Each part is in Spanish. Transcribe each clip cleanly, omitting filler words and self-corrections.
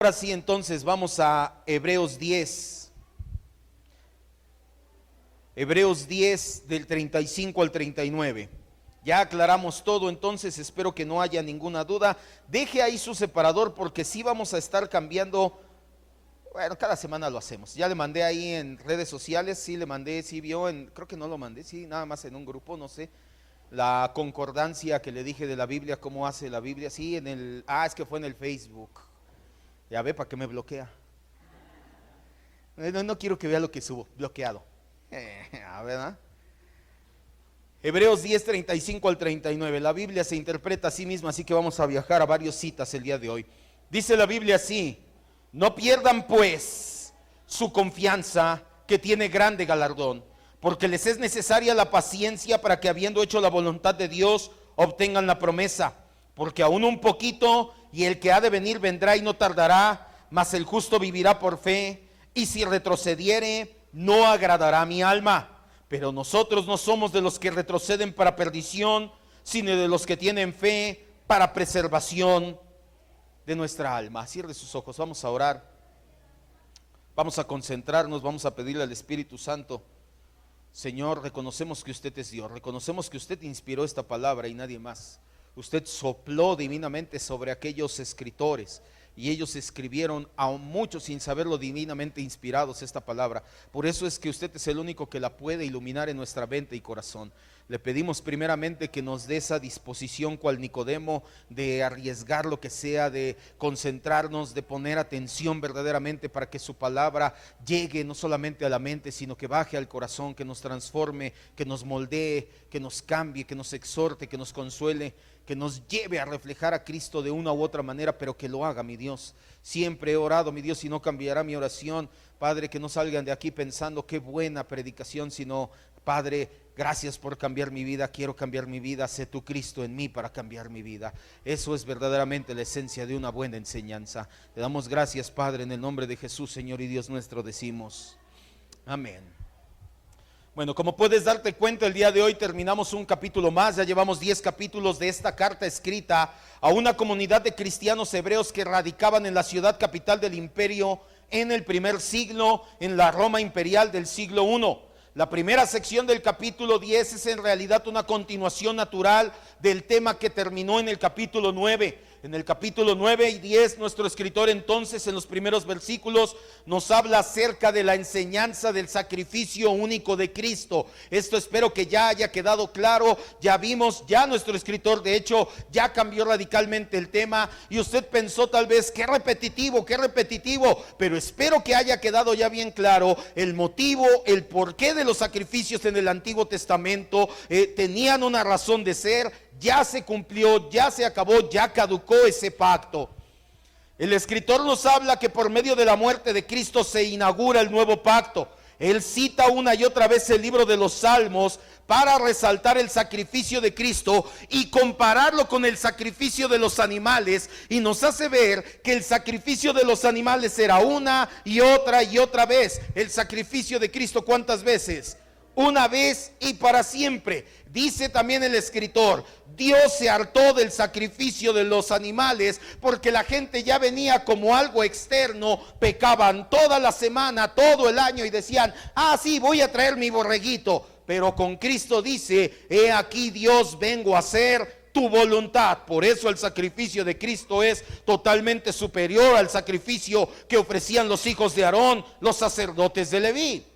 Ahora sí, entonces vamos a Hebreos 10. Hebreos 10 del 35 al 39. Ya aclaramos todo, entonces espero que no haya ninguna duda. Deje ahí su separador porque sí vamos a estar cambiando. Bueno, cada semana lo hacemos. Ya le mandé ahí en redes sociales, sí le mandé, sí vio, creo que no lo mandé, sí, nada más en un grupo, no sé. La concordancia que le dije de la Biblia, cómo hace la Biblia, sí, es que fue en el Facebook. Ya ve, ¿para qué me bloquea? No quiero que vea lo que subo, bloqueado. ¿Verdad? Hebreos 10, 35 al 39. La Biblia se interpreta a sí misma, así que vamos a viajar a varias citas el día de hoy. Dice la Biblia así: no pierdan pues su confianza, que tiene grande galardón, porque les es necesaria la paciencia para que, habiendo hecho la voluntad de Dios, obtengan la promesa. Porque aún un poquito, y el que ha de venir vendrá y no tardará, mas el justo vivirá por fe, y si retrocediere, no agradará a mi alma. Pero nosotros no somos de los que retroceden para perdición, sino de los que tienen fe para preservación de nuestra alma. Cierre sus ojos, vamos a orar, vamos a concentrarnos, vamos a pedirle al Espíritu Santo. Señor, reconocemos que usted es Dios, reconocemos que usted inspiró esta palabra y nadie más. Usted sopló divinamente sobre aquellos escritores y ellos escribieron a muchos sin saberlo divinamente inspirados esta palabra. Por eso es que usted es el único que la puede iluminar en nuestra mente y corazón. Le pedimos primeramente que nos dé esa disposición cual Nicodemo, de arriesgar lo que sea, de concentrarnos, de poner atención verdaderamente para que su palabra llegue no solamente a la mente, sino que baje al corazón, que nos transforme, que nos moldee, que nos cambie, que nos exhorte, que nos consuele, que nos lleve a reflejar a Cristo de una u otra manera, pero que lo haga, mi Dios. Siempre he orado, mi Dios, y no cambiará mi oración, Padre, que no salgan de aquí pensando qué buena predicación, sino, Padre, gracias por cambiar mi vida, quiero cambiar mi vida, sé tu Cristo en mí para cambiar mi vida. Eso es verdaderamente la esencia de una buena enseñanza. Le damos gracias, Padre, en el nombre de Jesús, Señor y Dios nuestro, decimos amén. Bueno, como puedes darte cuenta, el día de hoy terminamos un capítulo más. Ya llevamos 10 capítulos de esta carta escrita a una comunidad de cristianos hebreos que radicaban en la ciudad capital del imperio en el primer siglo, en la Roma imperial del siglo I. La primera sección del capítulo 10 es en realidad una continuación natural del tema que terminó en el capítulo 9. En el capítulo 9 y 10, nuestro escritor entonces en los primeros versículos nos habla acerca de la enseñanza del sacrificio único de Cristo. Esto espero que ya haya quedado claro. Ya vimos, ya nuestro escritor de hecho ya cambió radicalmente el tema, y usted pensó tal vez qué repetitivo, pero espero que haya quedado ya bien claro el motivo, el porqué de los sacrificios en el Antiguo Testamento. Tenían una razón de ser. Ya se cumplió, ya se acabó, ya caducó ese pacto. El escritor nos habla que por medio de la muerte de Cristo se inaugura el nuevo pacto. Él cita una y otra vez el libro de los Salmos para resaltar el sacrificio de Cristo y compararlo con el sacrificio de los animales, y nos hace ver que el sacrificio de los animales era una y otra vez. El sacrificio de Cristo, ¿cuántas veces? Una vez y para siempre. Dice también el escritor: Dios se hartó del sacrificio de los animales porque la gente ya venía como algo externo, pecaban toda la semana, todo el año, y decían: sí, voy a traer mi borreguito. Pero con Cristo dice: he aquí, Dios, vengo a hacer tu voluntad. Por eso el sacrificio de Cristo es totalmente superior al sacrificio que ofrecían los hijos de Aarón, los sacerdotes de Leví.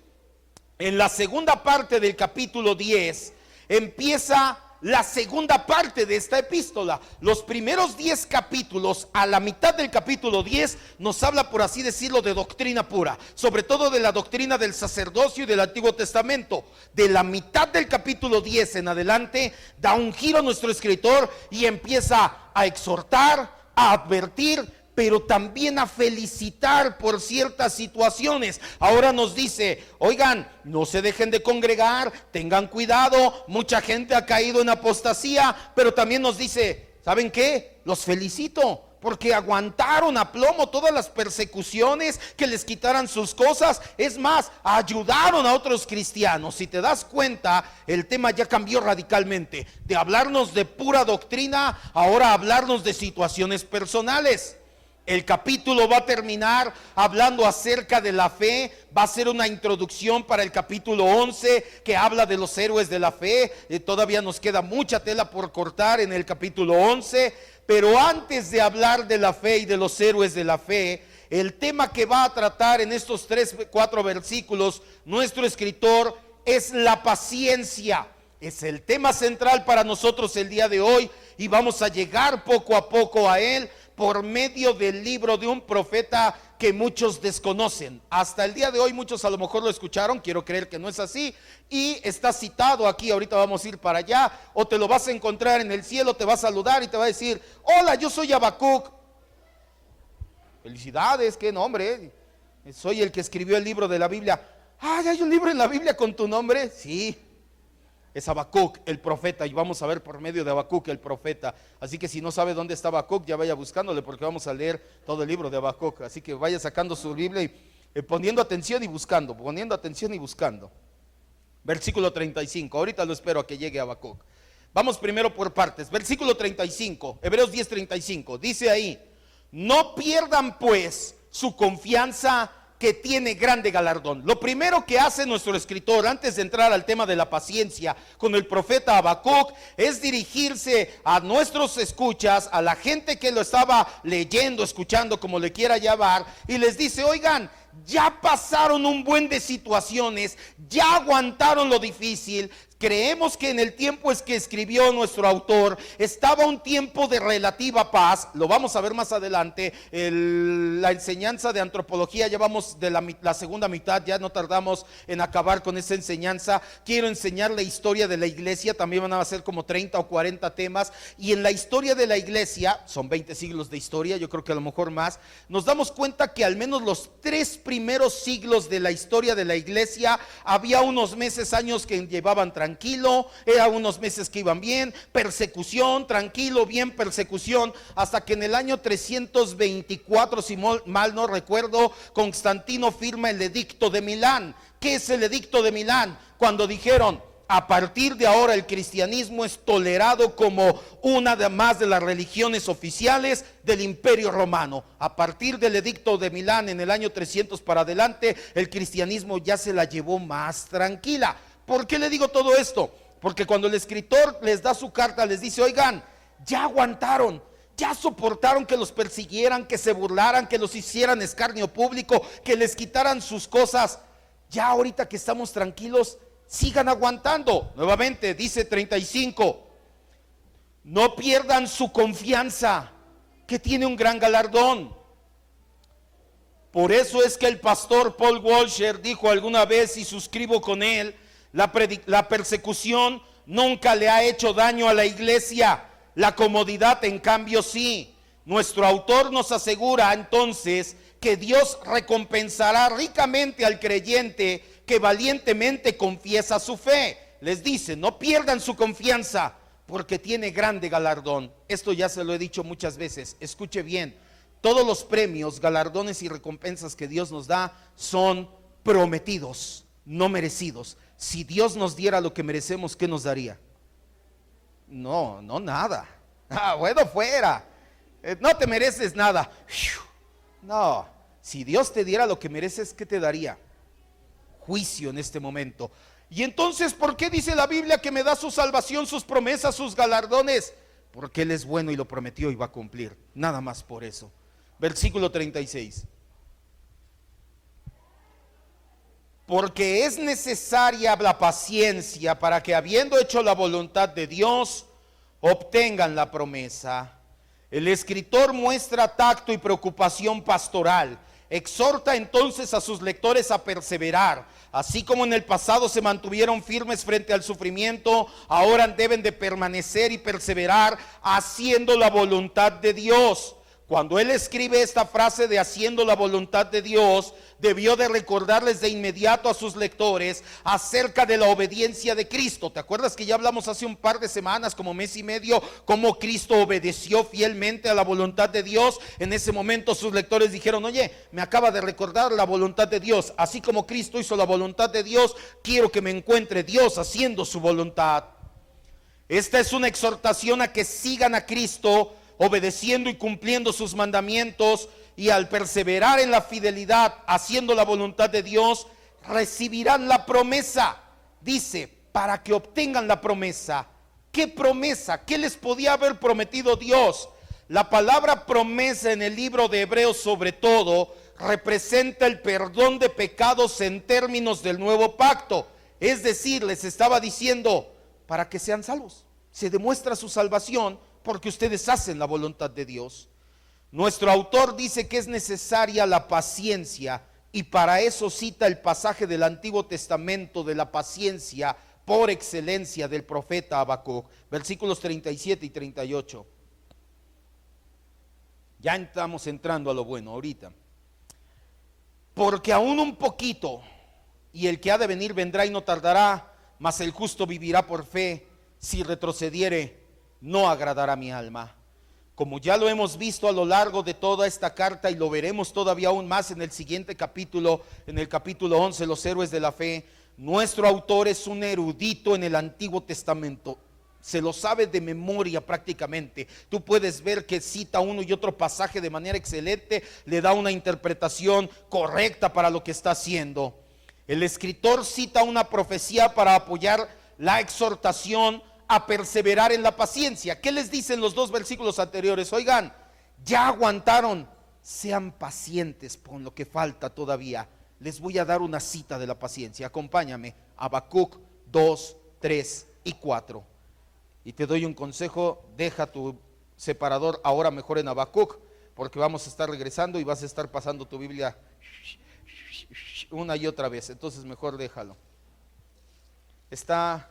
En la segunda parte del capítulo 10 empieza la segunda parte de esta epístola. Los primeros 10 capítulos, a la mitad del capítulo 10, nos habla, por así decirlo, de doctrina pura, sobre todo de la doctrina del sacerdocio y del Antiguo Testamento. De la mitad del capítulo 10 en adelante, da un giro a nuestro escritor y empieza a exhortar, a advertir, pero también a felicitar por ciertas situaciones. Ahora nos dice: oigan, no se dejen de congregar, tengan cuidado, mucha gente ha caído en apostasía. Pero también nos dice: ¿saben qué? Los felicito porque aguantaron a plomo todas las persecuciones, que les quitaran sus cosas. Es más, ayudaron a otros cristianos. Si te das cuenta, el tema ya cambió radicalmente. De hablarnos de pura doctrina, ahora hablarnos de situaciones personales. El capítulo va a terminar hablando acerca de la fe. Va a ser una introducción para el capítulo 11 que habla de los héroes de la fe. Todavía nos queda mucha tela por cortar en el capítulo 11. Pero antes de hablar de la fe y de los héroes de la fe, el tema que va a tratar en estos 4 versículos nuestro escritor es la paciencia. Es el tema central para nosotros el día de hoy y vamos a llegar poco a poco a él por medio del libro de un profeta que muchos desconocen. Hasta el día de hoy muchos a lo mejor lo escucharon, quiero creer que no es así, y está citado aquí. Ahorita vamos a ir para allá, o te lo vas a encontrar en el cielo, te va a saludar y te va a decir: hola, yo soy Habacuc. Felicidades, qué nombre, soy el que escribió el libro de la Biblia. Ah, ¿hay un libro en la Biblia con tu nombre? Sí, es Habacuc, el profeta, y vamos a ver por medio de Habacuc, el profeta. Así que si no sabe dónde está Habacuc, ya vaya buscándole, porque vamos a leer todo el libro de Habacuc. Así que vaya sacando su Biblia y poniendo atención y buscando, Versículo 35, ahorita lo espero a que llegue Habacuc. Vamos primero por partes. Versículo 35, Hebreos 10:35, dice ahí: no pierdan pues su confianza, que tiene grande galardón. Lo primero que hace nuestro escritor antes de entrar al tema de la paciencia con el profeta Habacuc es dirigirse a nuestros escuchas, a la gente que lo estaba leyendo, escuchando, como le quiera llamar, y les dice: oigan, ya pasaron un buen de situaciones, ya aguantaron lo difícil. Creemos que en el tiempo es que escribió nuestro autor estaba un tiempo de relativa paz. Lo vamos a ver más adelante. La enseñanza de antropología, ya vamos de la segunda mitad, ya no tardamos en acabar con esa enseñanza. Quiero enseñar la historia de la iglesia, también van a ser como 30 o 40 temas. Y en la historia de la iglesia, son 20 siglos de historia, yo creo que a lo mejor más, nos damos cuenta que al menos los 3 primeros siglos de la historia de la iglesia, había unos meses, años que llevaban tranquilo, era unos meses que iban bien, persecución, tranquilo, bien, persecución, hasta que en el año 324, si mal no recuerdo, Constantino firma el edicto de Milán. ¿Qué es el edicto de Milán? Cuando dijeron: a partir de ahora el cristianismo es tolerado como una de más de las religiones oficiales del Imperio Romano. A partir del edicto de Milán en el año 300 para adelante, el cristianismo ya se la llevó más tranquila. ¿Por qué le digo todo esto? Porque cuando el escritor les da su carta, les dice: oigan, ya aguantaron, ya soportaron que los persiguieran, que se burlaran, que los hicieran escarnio público, que les quitaran sus cosas. Ya ahorita que estamos tranquilos, sigan aguantando. Nuevamente dice 35: no pierdan su confianza, que tiene un gran galardón. Por eso es que el pastor Paul Washer dijo alguna vez, y suscribo con él: la persecución nunca le ha hecho daño a la iglesia, la comodidad en cambio sí. Nuestro autor nos asegura entonces que Dios recompensará ricamente al creyente que valientemente confiesa su fe. Les dice: no pierdan su confianza, porque tiene grande galardón. Esto ya se lo he dicho muchas veces, escuche bien: todos los premios, galardones y recompensas que Dios nos da son prometidos, no merecidos. Si Dios nos diera lo que merecemos, ¿qué nos daría? No, nada. Bueno, fuera. No te mereces nada. No, si Dios te diera lo que mereces, ¿qué te daría? Juicio en este momento. Y entonces, ¿por qué dice la Biblia que me da su salvación, sus promesas, sus galardones? Porque Él es bueno y lo prometió y va a cumplir. Nada más por eso. Versículo 36. Porque es necesaria la paciencia para que, habiendo hecho la voluntad de Dios, obtengan la promesa. El escritor muestra tacto y preocupación pastoral. Exhorta entonces a sus lectores a perseverar. Así como en el pasado se mantuvieron firmes frente al sufrimiento, ahora deben de permanecer y perseverar haciendo la voluntad de Dios. Cuando él escribe esta frase de haciendo la voluntad de Dios, debió de recordarles de inmediato a sus lectores acerca de la obediencia de Cristo. ¿Te acuerdas que ya hablamos hace un par de semanas, como mes y medio, cómo Cristo obedeció fielmente a la voluntad de Dios? En ese momento sus lectores dijeron: oye, me acaba de recordar la voluntad de Dios. Así como Cristo hizo la voluntad de Dios, quiero que me encuentre Dios haciendo su voluntad. Esta es una exhortación a que sigan a Cristo, obedeciendo y cumpliendo sus mandamientos, y al perseverar en la fidelidad, haciendo la voluntad de Dios, recibirán la promesa. Dice, para que obtengan la promesa. ¿Qué promesa? ¿Qué les podía haber prometido Dios? La palabra promesa en el libro de Hebreos, sobre todo, representa el perdón de pecados en términos del nuevo pacto. Es decir, les estaba diciendo, para que sean salvos. Se demuestra su salvación porque ustedes hacen la voluntad de Dios. Nuestro autor dice que es necesaria la paciencia, y para eso cita el pasaje del Antiguo Testamento de la paciencia por excelencia del profeta Habacuc, versículos 37 y 38. Ya estamos entrando a lo bueno ahorita. Porque aún un poquito, y el que ha de venir vendrá y no tardará, mas el justo vivirá por fe. Si retrocediere, no agradará mi alma. Como ya lo hemos visto a lo largo de toda esta carta, y lo veremos todavía aún más en el siguiente capítulo, en el capítulo 11, los héroes de la fe, nuestro autor es un erudito en el Antiguo Testamento. Se lo sabe de memoria prácticamente. Tú puedes ver que cita uno y otro pasaje de manera excelente, le da una interpretación correcta para lo que está haciendo. El escritor cita una profecía para apoyar la exhortación a perseverar en la paciencia. ¿Qué les dicen los dos versículos anteriores? Oigan, ya aguantaron, sean pacientes con lo que falta todavía. Les voy a dar una cita de la paciencia. Acompáñame, Habacuc 2, 3 y 4. Y te doy un consejo, deja tu separador ahora mejor en Habacuc, porque vamos a estar regresando y vas a estar pasando tu Biblia una y otra vez. Entonces mejor déjalo. Está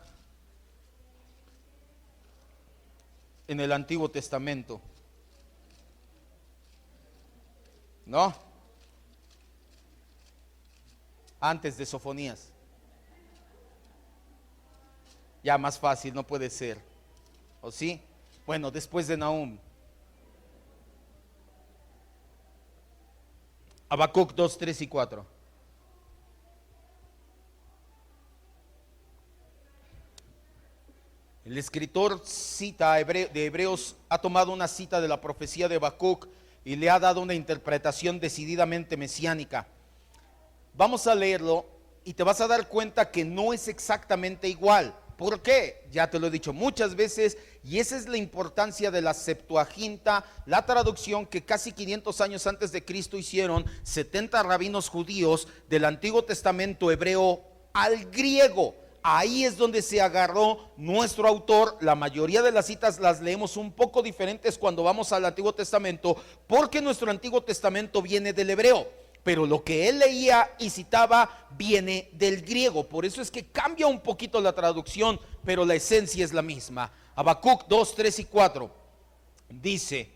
en el Antiguo Testamento, ¿no? Antes de Sofonías. Ya más fácil, no puede ser. ¿O sí? Bueno, después de Nahum. Habacuc 2, 3 y 4. El escritor de Hebreos ha tomado una cita de la profecía de Habacuc y le ha dado una interpretación decididamente mesiánica. Vamos a leerlo y te vas a dar cuenta que no es exactamente igual. ¿Por qué? Ya te lo he dicho muchas veces, y esa es la importancia de la Septuaginta, la traducción que casi 500 años antes de Cristo hicieron 70 rabinos judíos del Antiguo Testamento hebreo al griego. Ahí es donde se agarró nuestro autor. La mayoría de las citas las leemos un poco diferentes cuando vamos al Antiguo Testamento, porque nuestro Antiguo Testamento viene del hebreo, pero lo que él leía y citaba viene del griego. Por eso es que cambia un poquito la traducción, pero la esencia es la misma. Habacuc 2, 3 y 4 dice: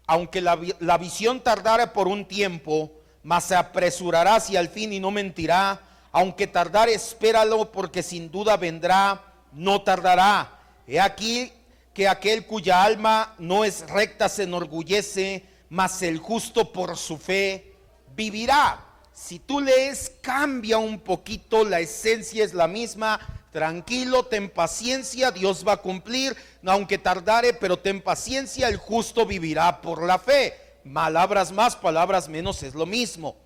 aunque la visión tardara por un tiempo, mas se apresurará hacia el fin y no mentirá. Aunque tardare, espéralo, porque sin duda vendrá, no tardará. He aquí que aquel cuya alma no es recta se enorgullece, mas el justo por su fe vivirá. Si tú lees, cambia un poquito, la esencia es la misma. Tranquilo, ten paciencia, Dios va a cumplir, aunque tardare, pero ten paciencia, el justo vivirá por la fe. Palabras más, palabras menos, es lo mismo.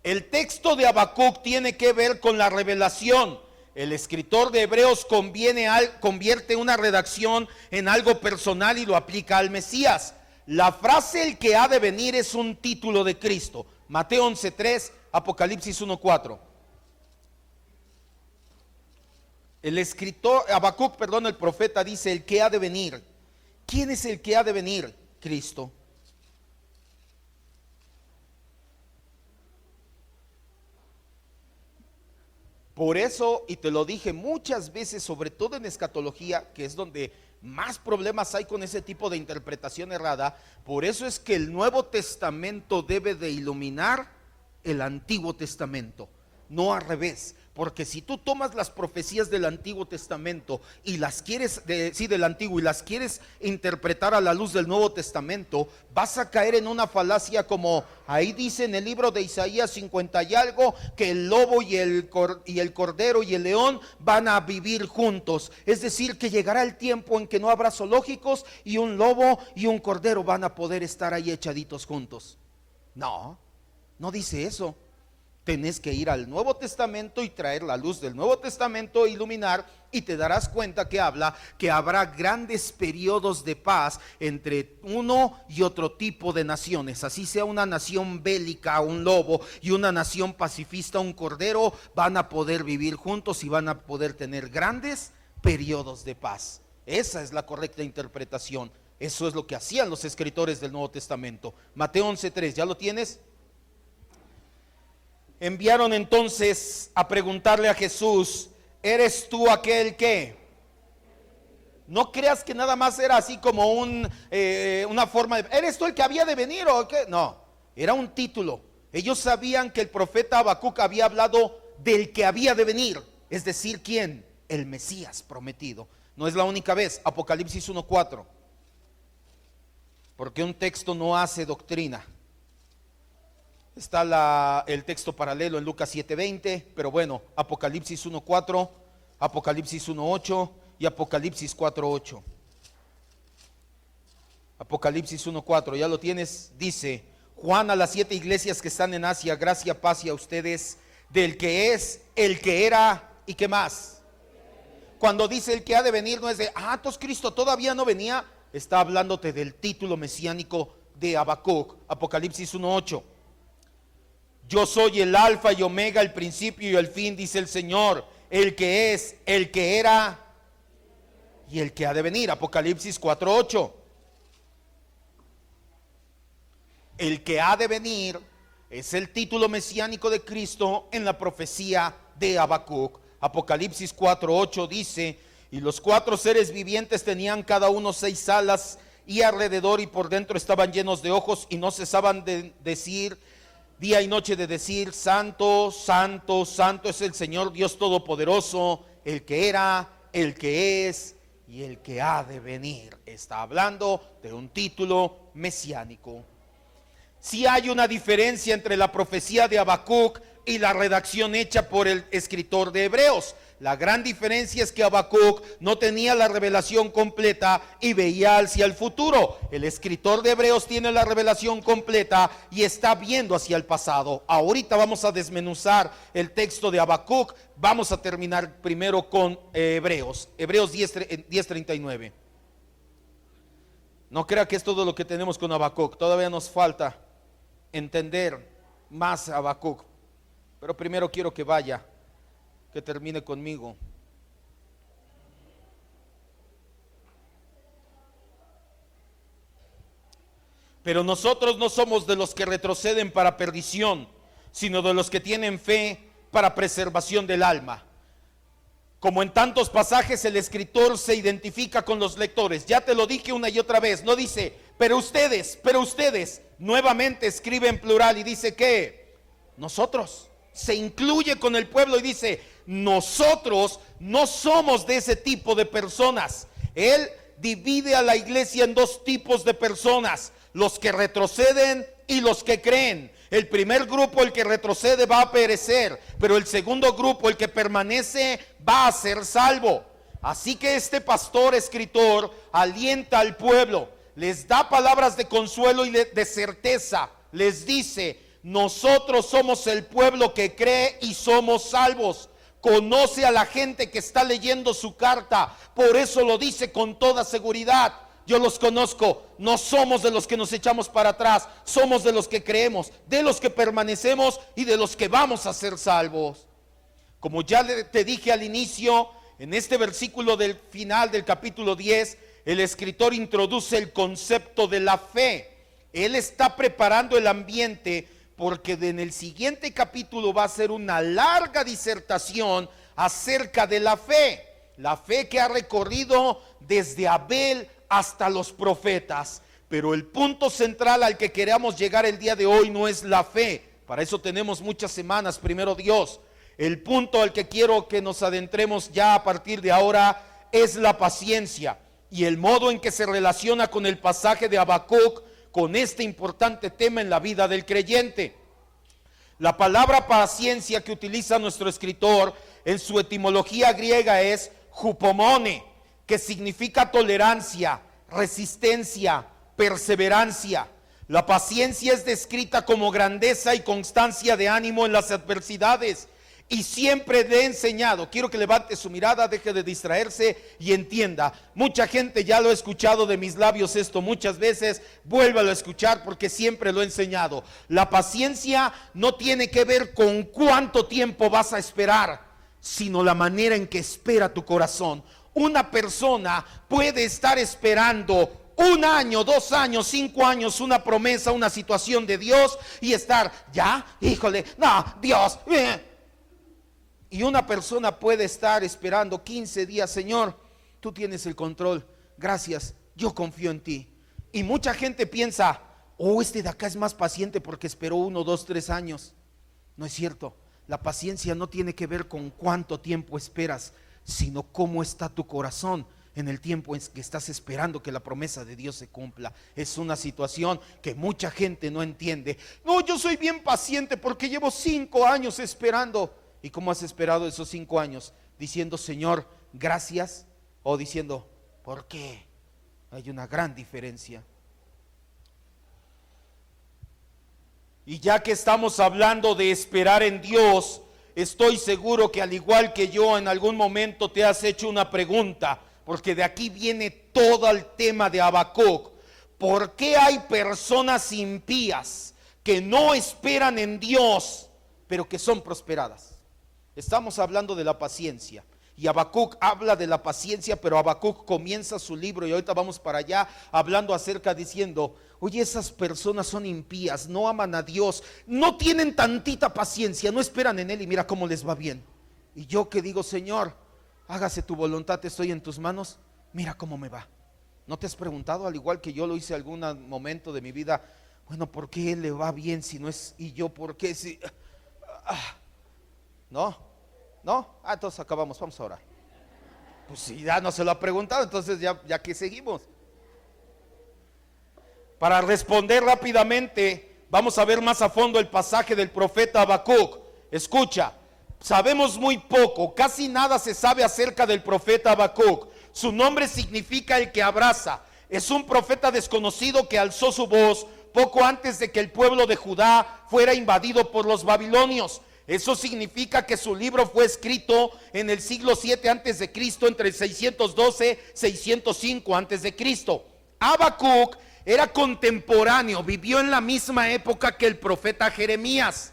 El texto de Habacuc tiene que ver con la revelación. El escritor de Hebreos convierte una redacción en algo personal y lo aplica al Mesías. La frase "el que ha de venir" es un título de Cristo. Mateo 11:3, Apocalipsis 1:4. El profeta dice "el que ha de venir". ¿Quién es el que ha de venir? Cristo. Por eso, y te lo dije muchas veces, sobre todo en escatología, que es donde más problemas hay con ese tipo de interpretación errada, por eso es que el Nuevo Testamento debe de iluminar el Antiguo Testamento, no al revés. Porque si tú tomas las profecías del Antiguo Testamento y las quieres, del Antiguo, y las quieres interpretar a la luz del Nuevo Testamento, vas a caer en una falacia, como ahí dice en el libro de Isaías 50 y algo, que el lobo y el cordero y el león van a vivir juntos. Es decir, que llegará el tiempo en que no habrá zoológicos y un lobo y un cordero van a poder estar ahí echaditos juntos. No, no dice eso. Tenés que ir al Nuevo Testamento y traer la luz del Nuevo Testamento, iluminar, y te darás cuenta que habla que habrá grandes periodos de paz entre uno y otro tipo de naciones. Así sea una nación bélica, un lobo, y una nación pacifista, un cordero, van a poder vivir juntos y van a poder tener grandes periodos de paz. Esa es la correcta interpretación. Eso es lo que hacían los escritores del Nuevo Testamento. Mateo 11:3, ¿ya lo tienes? Enviaron entonces a preguntarle a Jesús: ¿eres tú aquel que? No creas que nada más era así como una forma de, ¿eres tú el que había de venir o qué? No, era un título. Ellos sabían que el profeta Habacuc había hablado del que había de venir, es decir, ¿quién? El Mesías prometido. No es la única vez. Apocalipsis 1:4, porque un texto no hace doctrina. Está el texto paralelo en Lucas 7:20, pero bueno, Apocalipsis 1:4, Apocalipsis 1:8 y Apocalipsis 4:8. Apocalipsis 1:4, ya lo tienes. Dice: Juan a las 7 iglesias que están en Asia, gracia, paz y a ustedes, del que es, el que era y qué más. Cuando dice el que ha de venir, no es de, entonces Cristo todavía no venía. Está hablándote del título mesiánico de Habacuc. Apocalipsis 1:8. Yo soy el alfa y omega, el principio y el fin, dice el Señor, el que es, el que era y el que ha de venir. Apocalipsis 4:8. El que ha de venir es el título mesiánico de Cristo en la profecía de Habacuc. Apocalipsis 4:8 dice: y los 4 seres vivientes tenían cada uno 6 alas, y alrededor y por dentro estaban llenos de ojos, y no cesaban de decir día y noche, de decir: santo, santo, santo es el Señor Dios Todopoderoso, el que era, el que es y el que ha de venir. Está hablando de un título mesiánico. Sí hay una diferencia entre la profecía de Habacuc y la redacción hecha por el escritor de Hebreos. La gran diferencia es que Habacuc no tenía la revelación completa y veía hacia el futuro. El escritor de Hebreos tiene la revelación completa y está viendo hacia el pasado. Ahorita vamos a desmenuzar el texto de Habacuc. Vamos a terminar primero con Hebreos 10:39. No crea que es todo lo que tenemos con Habacuc. Todavía nos falta entender más a Habacuc. Pero primero quiero que vaya, que termine conmigo. Pero nosotros no somos de los que retroceden para perdición, sino de los que tienen fe para preservación del alma. Como en tantos pasajes el escritor se identifica con los lectores. Ya te lo dije una y otra vez. No dice, pero ustedes. Nuevamente escribe en plural y dice que nosotros. Se incluye con el pueblo y dice, nosotros no somos de ese tipo de personas. Él divide a la iglesia en 2 tipos de personas: los que retroceden y los que creen. El primer grupo, el que retrocede, va a perecer, pero el segundo grupo, el que permanece, va a ser salvo. Así que este pastor escritor alienta al pueblo, les da palabras de consuelo y de certeza. Les dice: nosotros somos el pueblo que cree y somos salvos. Conoce a la gente que está leyendo su carta, por eso lo dice con toda seguridad. Yo los conozco, no somos de los que nos echamos para atrás, somos de los que creemos, de los que permanecemos y de los que vamos a ser salvos. Como ya te dije al inicio, en este versículo del final del capítulo 10, el escritor introduce el concepto de la fe. Él está preparando el ambiente porque en el siguiente capítulo va a ser una larga disertación acerca de la fe que ha recorrido desde Abel hasta los profetas. Pero el punto central al que queremos llegar el día de hoy no es la fe. Para eso tenemos muchas semanas, primero Dios. El punto al que quiero que nos adentremos ya a partir de ahora es la paciencia y el modo en que se relaciona con el pasaje de Habacuc con este importante tema en la vida del creyente. La palabra paciencia que utiliza nuestro escritor en su etimología griega es hupomone, que significa tolerancia, resistencia, perseverancia. La paciencia es descrita como grandeza y constancia de ánimo en las adversidades. Y siempre le he enseñado, quiero que levante su mirada, deje de distraerse y entienda. Mucha gente ya lo ha escuchado de mis labios esto muchas veces, vuélvalo a escuchar porque siempre lo he enseñado. La paciencia no tiene que ver con cuánto tiempo vas a esperar, sino la manera en que espera tu corazón. Una persona puede estar esperando 1 año, 2 años, 5 años, una promesa, una situación de Dios y estar, ya, híjole, no, Dios, Y una persona puede estar esperando 15 días, Señor, tú tienes el control, gracias, yo confío en ti. Y mucha gente piensa, oh, este de acá es más paciente porque esperó 1, 2, 3 años. No es cierto, la paciencia no tiene que ver con cuánto tiempo esperas, sino cómo está tu corazón en el tiempo en que estás esperando que la promesa de Dios se cumpla. Es una situación que mucha gente no entiende. No, yo soy bien paciente porque llevo 5 años esperando. ¿Y cómo has esperado esos 5 años? Diciendo, Señor, gracias, o diciendo, ¿por qué? Hay una gran diferencia. Y ya que estamos hablando de esperar en Dios, estoy seguro que al igual que yo en algún momento te has hecho una pregunta, porque de aquí viene todo el tema de Habacuc. ¿Por qué hay personas impías que no esperan en Dios, pero que son prosperadas? Estamos hablando de la paciencia y Habacuc habla de la paciencia, pero Habacuc comienza su libro y ahorita vamos para allá hablando acerca diciendo, oye, esas personas son impías, no aman a Dios, no tienen tantita paciencia, no esperan en Él y mira cómo les va bien. Y yo que digo, Señor, hágase tu voluntad, estoy en tus manos, mira cómo me va. ¿No te has preguntado, al igual que yo lo hice algún momento de mi vida, bueno, ¿por qué Él le va bien si no es, y yo por qué si... No, entonces acabamos, vamos a orar. Pues si ya no se lo ha preguntado, entonces ya que seguimos. Para responder rápidamente, vamos a ver más a fondo el pasaje del profeta Habacuc. Escucha, sabemos muy poco, casi nada se sabe acerca del profeta Habacuc. Su nombre significa el que abraza. Es un profeta desconocido que alzó su voz poco antes de que el pueblo de Judá fuera invadido por los babilonios. Eso significa que su libro fue escrito en el siglo 7 antes de Cristo, entre el 612 y 605 antes de Cristo. Habacuc era contemporáneo, vivió en la misma época que el profeta Jeremías.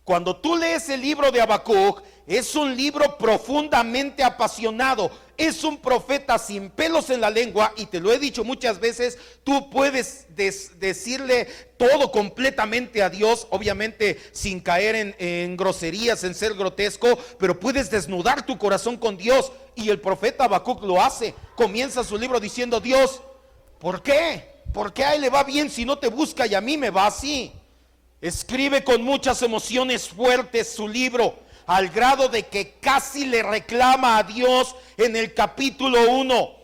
Cuando tú lees el libro de Habacuc, es un libro profundamente apasionado. Es un profeta sin pelos en la lengua y te lo he dicho muchas veces, tú puedes decirle todo completamente a Dios, obviamente sin caer en groserías, en ser grotesco, pero puedes desnudar tu corazón con Dios y el profeta Habacuc lo hace. Comienza su libro diciendo, Dios, ¿por qué? ¿Por qué a él le va bien si no te busca y a mí me va así? Escribe con muchas emociones fuertes su libro, al grado de que casi le reclama a Dios en el capítulo 1.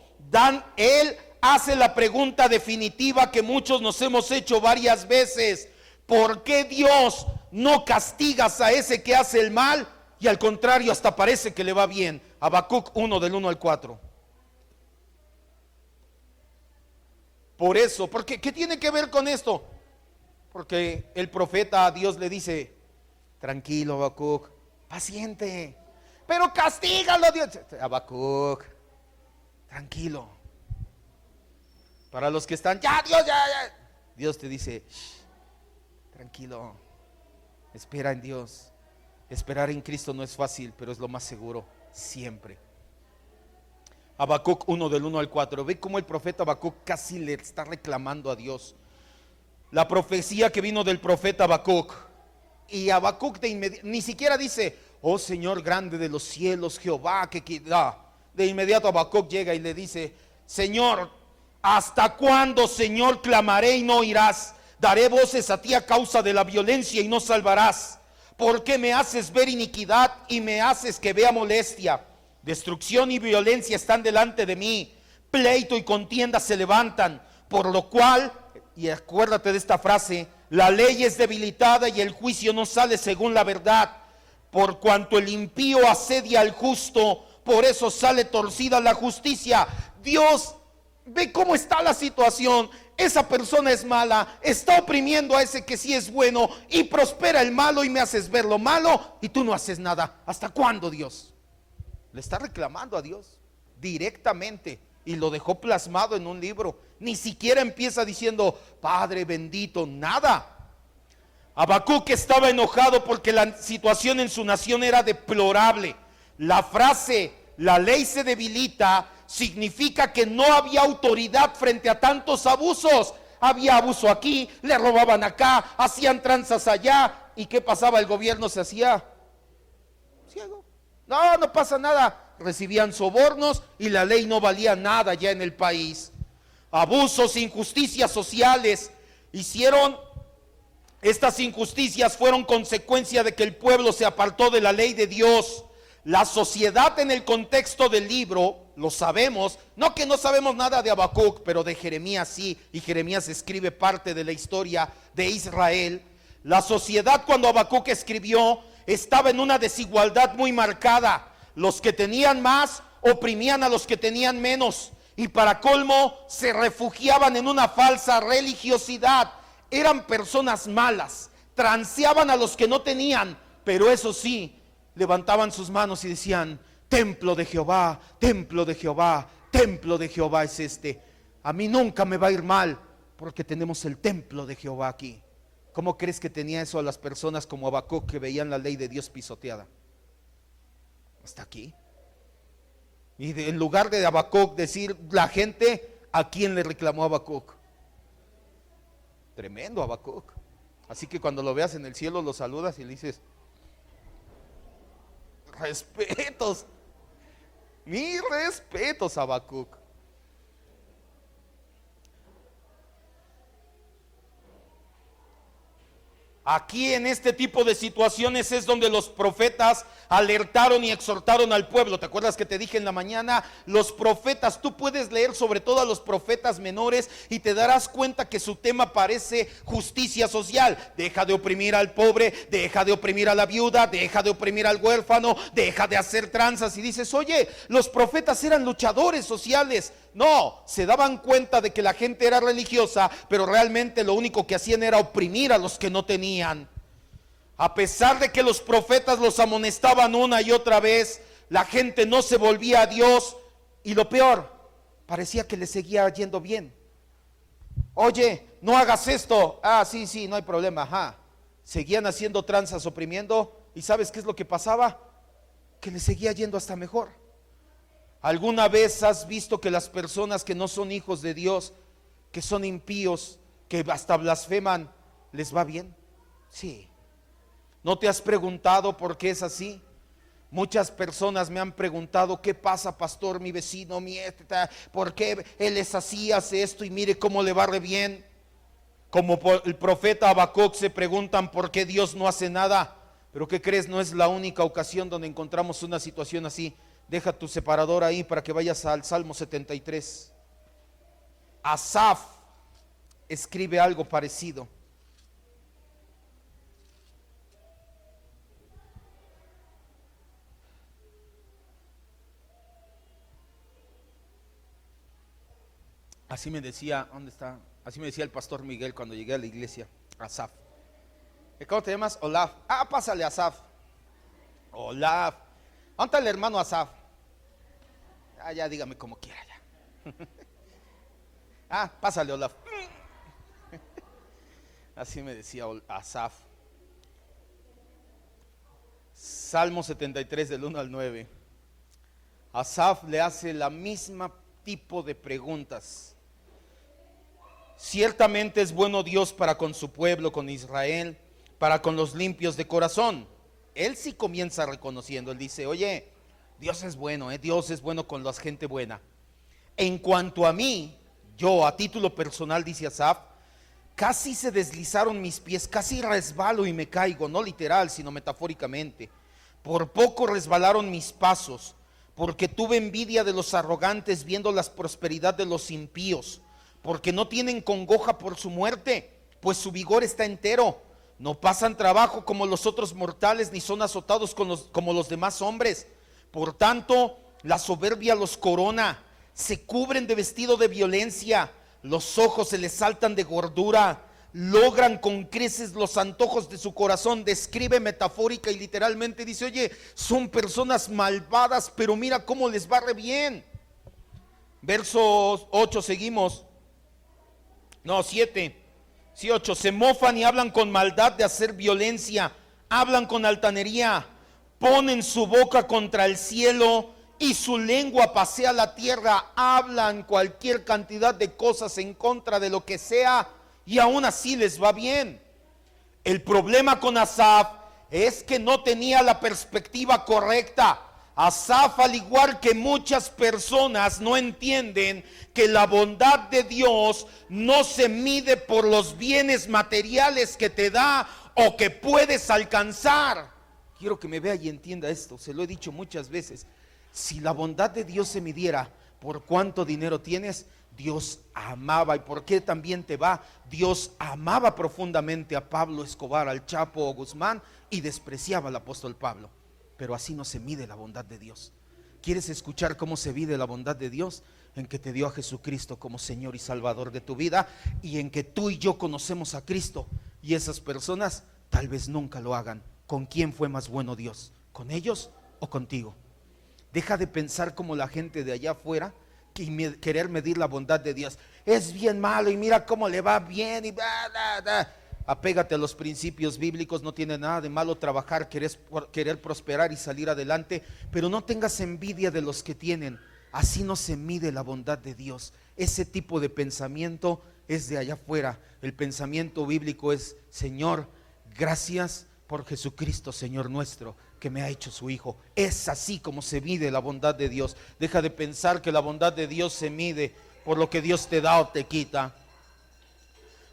Él hace la pregunta definitiva que muchos nos hemos hecho varias veces. ¿Por qué Dios no castigas a ese que hace el mal? Y al contrario, hasta parece que le va bien. Habacuc 1 del 1 al 4. Por eso, porque ¿qué tiene que ver con esto? Porque el profeta a Dios le dice, tranquilo Habacuc, paciente, pero castígalo Dios. Habacuc, tranquilo. Para los que están, ya Dios, ya. Dios te dice, tranquilo, espera en Dios. Esperar en Cristo no es fácil, pero es lo más seguro, siempre. Habacuc 1 del 1 al 4. Ve cómo el profeta Habacuc casi le está reclamando a Dios. La profecía que vino del profeta Habacuc. Y Habacuc ni siquiera dice, oh Señor grande de los cielos, Jehová que da. De inmediato Habacuc llega y le dice, Señor, ¿hasta cuándo, Señor, clamaré y no oirás? Daré voces a ti a causa de la violencia y no salvarás. ¿Por qué me haces ver iniquidad y me haces que vea molestia? Destrucción y violencia están delante de mí, pleito y contienda se levantan, por lo cual, y acuérdate de esta frase, la ley es debilitada y el juicio no sale según la verdad. Por cuanto el impío asedia al justo, por eso sale torcida la justicia. Dios, ve cómo está la situación. esa persona es mala, está oprimiendo a ese que sí es bueno, y prospera el malo y me haces ver lo malo y tú no haces nada. ¿Hasta cuándo, Dios? Le está reclamando a Dios directamente y lo dejó plasmado en un libro. Ni siquiera empieza diciendo Padre bendito, nada. Habacuc estaba enojado porque la situación en su nación era deplorable. La frase la ley se debilita significa que no había autoridad frente a tantos abusos. Había abuso aquí, le robaban acá, hacían tranzas allá. ¿Y qué pasaba? El gobierno se hacía ciego. No pasa nada. Recibían sobornos y la ley no valía nada ya en el país. Abusos, injusticias sociales. Estas injusticias fueron consecuencia de que el pueblo se apartó de la ley de Dios. La sociedad en el contexto del libro, lo sabemos, no que no sabemos nada de Habacuc, pero de Jeremías sí, y Jeremías escribe parte de la historia de Israel. La sociedad cuando Habacuc escribió estaba en una desigualdad muy marcada. Los que tenían más oprimían a los que tenían menos, y para colmo se refugiaban en una falsa religiosidad. Eran personas malas, transeaban a los que no tenían, pero eso sí, levantaban sus manos y decían: templo de Jehová, templo de Jehová, templo de Jehová es este. A mí nunca me va a ir mal porque tenemos el templo de Jehová aquí. ¿Cómo crees que tenía eso a las personas como Habacuc, que veían la ley de Dios pisoteada? Hasta aquí. Y en lugar de Habacuc decir la gente, ¿a quién le reclamó Habacuc? Tremendo Habacuc. Así que cuando lo veas en el cielo lo saludas y le dices: respetos, mis respetos, Habacuc. Aquí en este tipo de situaciones es donde los profetas alertaron y exhortaron al pueblo. ¿Te acuerdas que te dije en la mañana? Los profetas, tú puedes leer sobre todo a los profetas menores y te darás cuenta que su tema parece justicia social. Deja de oprimir al pobre, deja de oprimir a la viuda, deja de oprimir al huérfano, deja de hacer tranzas. Y dices: oye, los profetas eran luchadores sociales. No, se daban cuenta de que la gente era religiosa, pero realmente lo único que hacían era oprimir a los que no tenían. A pesar de que los profetas los amonestaban una y otra vez, la gente no se volvía a Dios, y lo peor, parecía que le seguía yendo bien. Oye, no hagas esto. Ah, sí, no hay problema, ajá. Seguían haciendo tranzas, oprimiendo, y ¿sabes qué es lo que pasaba? Que le seguía yendo hasta mejor. ¿Alguna vez has visto que las personas que no son hijos de Dios, que son impíos, que hasta blasfeman, les va bien? Sí. ¿No te has preguntado por qué es así? Muchas personas me han preguntado: ¿qué pasa, pastor? Mi vecino, ¿por qué él es así, hace esto y mire cómo le va re bien? Como el profeta Habacuc se preguntan por qué Dios no hace nada. Pero ¿qué crees? No es la única ocasión donde encontramos una situación así. Deja tu separador ahí para que vayas al Salmo 73. Asaf escribe algo parecido. Así me decía, ¿dónde está? Así me decía el pastor Miguel cuando llegué a la iglesia. Asaf. ¿Cómo te llamas? Olaf. Ah, pásale, Asaf. Olaf. ¿Dónde está el hermano Asaf? Ah, ya dígame como quiera ya. Ah, pásale, Olaf. Así me decía Asaf. Salmo 73 del 1 al 9. Asaf le hace la misma tipo de preguntas. Ciertamente es bueno Dios para con su pueblo, con Israel, para con los limpios de corazón. Él sí comienza reconociendo, él dice: oye, Dios es bueno, Dios es bueno con la gente buena. En cuanto a mí, yo a título personal, dice Asaf, casi se deslizaron mis pies, casi resbalo y me caigo, no literal, sino metafóricamente. Por poco resbalaron mis pasos, porque tuve envidia de los arrogantes viendo la prosperidad de los impíos, porque no tienen congoja por su muerte, pues su vigor está entero. No pasan trabajo como los otros mortales, ni son azotados como los demás hombres. Por tanto, la soberbia los corona, se cubren de vestido de violencia, los ojos se les saltan de gordura, logran con creces los antojos de su corazón. Describe metafórica y literalmente, dice, oye, son personas malvadas, pero mira cómo les va re bien. Verso 8, seguimos. No, 7. Sí, 8. Se mofan y hablan con maldad de hacer violencia, hablan con altanería, ponen su boca contra el cielo y su lengua pasea la tierra, hablan cualquier cantidad de cosas en contra de lo que sea y aún así les va bien. El problema con Asaf es que no tenía la perspectiva correcta. Asaf, al igual que muchas personas, no entienden que la bondad de Dios no se mide por los bienes materiales que te da o que puedes alcanzar. Quiero que me vea y entienda esto, se lo he dicho muchas veces. Si la bondad de Dios se midiera por cuánto dinero tienes, Dios amaba. ¿Y por qué también te va? Dios amaba profundamente a Pablo Escobar, al Chapo Guzmán, y despreciaba al apóstol Pablo. Pero así no se mide la bondad de Dios. ¿Quieres escuchar cómo se mide la bondad de Dios? En que te dio a Jesucristo como Señor y Salvador de tu vida, y en que tú y yo conocemos a Cristo, y esas personas tal vez nunca lo hagan. ¿Con quién fue más bueno Dios? ¿Con ellos o contigo? Deja de pensar como la gente de allá afuera, querer medir la bondad de Dios. Es bien malo y mira cómo le va bien y apégate a los principios bíblicos. No tiene nada de malo trabajar, querer prosperar y salir adelante, pero no tengas envidia de los que tienen. Así no se mide la bondad de Dios. Ese tipo de pensamiento es de allá afuera. El pensamiento bíblico es: Señor, gracias por Jesucristo, Señor nuestro, que me ha hecho su Hijo. Es así como se mide la bondad de Dios. Deja de pensar que la bondad de Dios se mide por lo que Dios te da o te quita.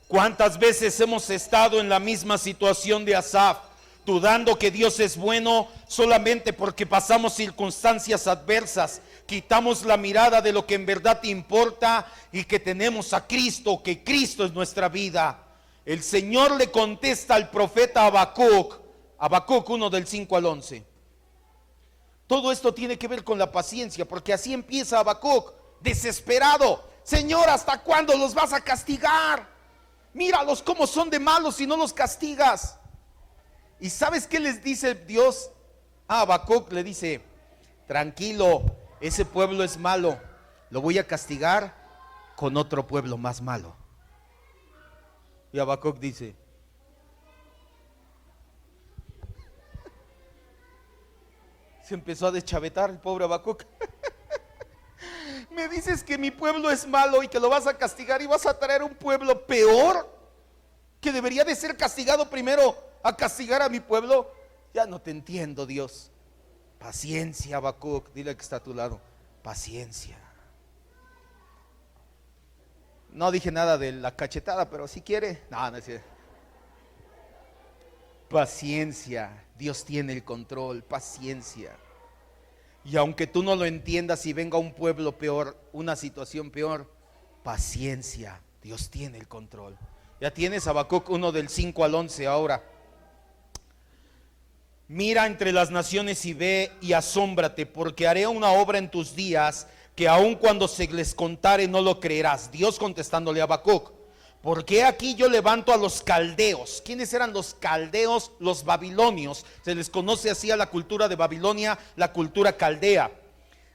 ¿Cuántas veces hemos estado en la misma situación de Asaf, dudando que Dios es bueno solamente porque pasamos circunstancias adversas? Quitamos la mirada de lo que en verdad te importa y que tenemos a Cristo, que Cristo es nuestra vida. El Señor le contesta al profeta Habacuc 1 del 5 al 11. Todo esto tiene que ver con la paciencia, porque así empieza Habacuc, desesperado. Señor, ¿hasta cuándo los vas a castigar? Míralos cómo son de malos si no los castigas. ¿Y sabes qué les dice Dios? Habacuc le dice: tranquilo, ese pueblo es malo, lo voy a castigar con otro pueblo más malo. Y Habacuc dice: se empezó a deschavetar el pobre Habacuc. Me dices que mi pueblo es malo y que lo vas a castigar y vas a traer un pueblo peor, que debería de ser castigado primero, a castigar a mi pueblo. Ya no te entiendo, Dios. Paciencia, Habacuc. Dile que está a tu lado: paciencia. No dije nada de la cachetada, pero si quiere. No, no es cierto. Paciencia. Dios tiene el control. Paciencia. Y aunque tú no lo entiendas y venga un pueblo peor, una situación peor, paciencia. Dios tiene el control. Ya tienes Habacuc 1 del 5 al 11 ahora. Mira entre las naciones y ve y asómbrate, porque haré una obra en tus días que aun cuando se les contare no lo creerás. Dios contestándole a Habacuc: porque aquí yo levanto a los caldeos. ¿Quiénes eran los caldeos? Los babilonios. Se les conoce así a la cultura de Babilonia, la cultura caldea.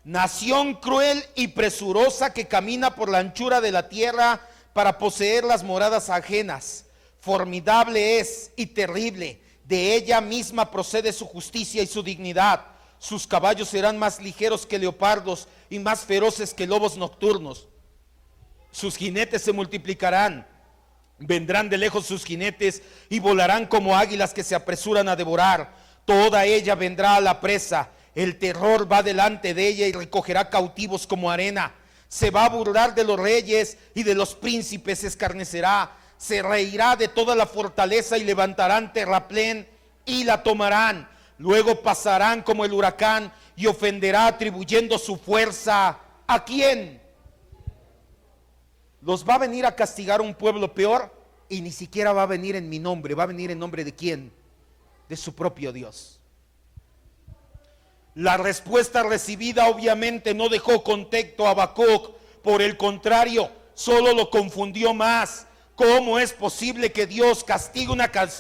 Nación cruel y presurosa que camina por la anchura de la tierra para poseer las moradas ajenas. Formidable es y terrible. De ella misma procede su justicia y su dignidad. Sus caballos serán más ligeros que leopardos y más feroces que lobos nocturnos. Sus jinetes se multiplicarán. Vendrán de lejos sus jinetes y volarán como águilas que se apresuran a devorar. Toda ella vendrá a la presa. El terror va delante de ella y recogerá cautivos como arena. Se va a burlar de los reyes y de los príncipes escarnecerá. Se reirá de toda la fortaleza y levantarán terraplén y la tomarán. Luego pasarán como el huracán y ofenderá atribuyendo su fuerza. ¿A quién? Los va a venir a castigar un pueblo peor, y ni siquiera va a venir en mi nombre. Va a venir en nombre de quién? De su propio Dios. La respuesta recibida obviamente no dejó contento a Habacuc. Por el contrario, solo lo confundió más. ¿Cómo es posible que Dios castigue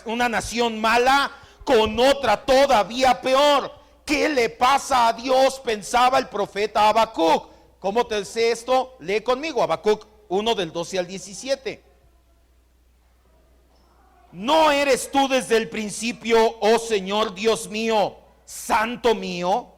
una nación mala con otra todavía peor? ¿Qué le pasa a Dios?, pensaba el profeta Habacuc. ¿Cómo te sé esto? Lee conmigo Habacuc 1 del 12 al 17. ¿No eres tú desde el principio, oh Señor Dios mío, santo mío?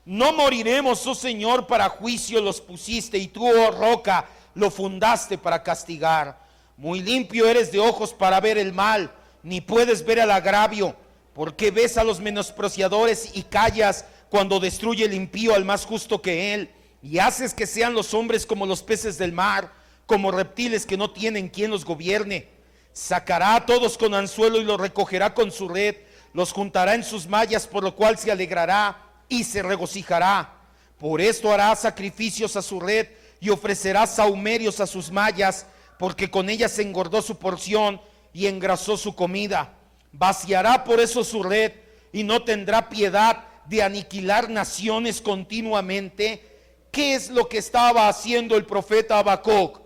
No moriremos, oh Señor, para juicio los pusiste, y tú, oh roca, lo fundaste para castigar. Muy limpio eres de ojos para ver el mal, ni puedes ver el agravio, porque ves a los menospreciadores y callas cuando destruye el impío al más justo que él, y haces que sean los hombres como los peces del mar, como reptiles que no tienen quien los gobierne. Sacará a todos con anzuelo y los recogerá con su red, los juntará en sus mallas, por lo cual se alegrará y se regocijará. Por esto hará sacrificios a su red y ofrecerá sahumerios a sus mallas, porque con ellas engordó su porción y engrasó su comida. Vaciará por eso su red y no tendrá piedad de aniquilar naciones continuamente. ¿Qué es lo que estaba haciendo el profeta Habacuc?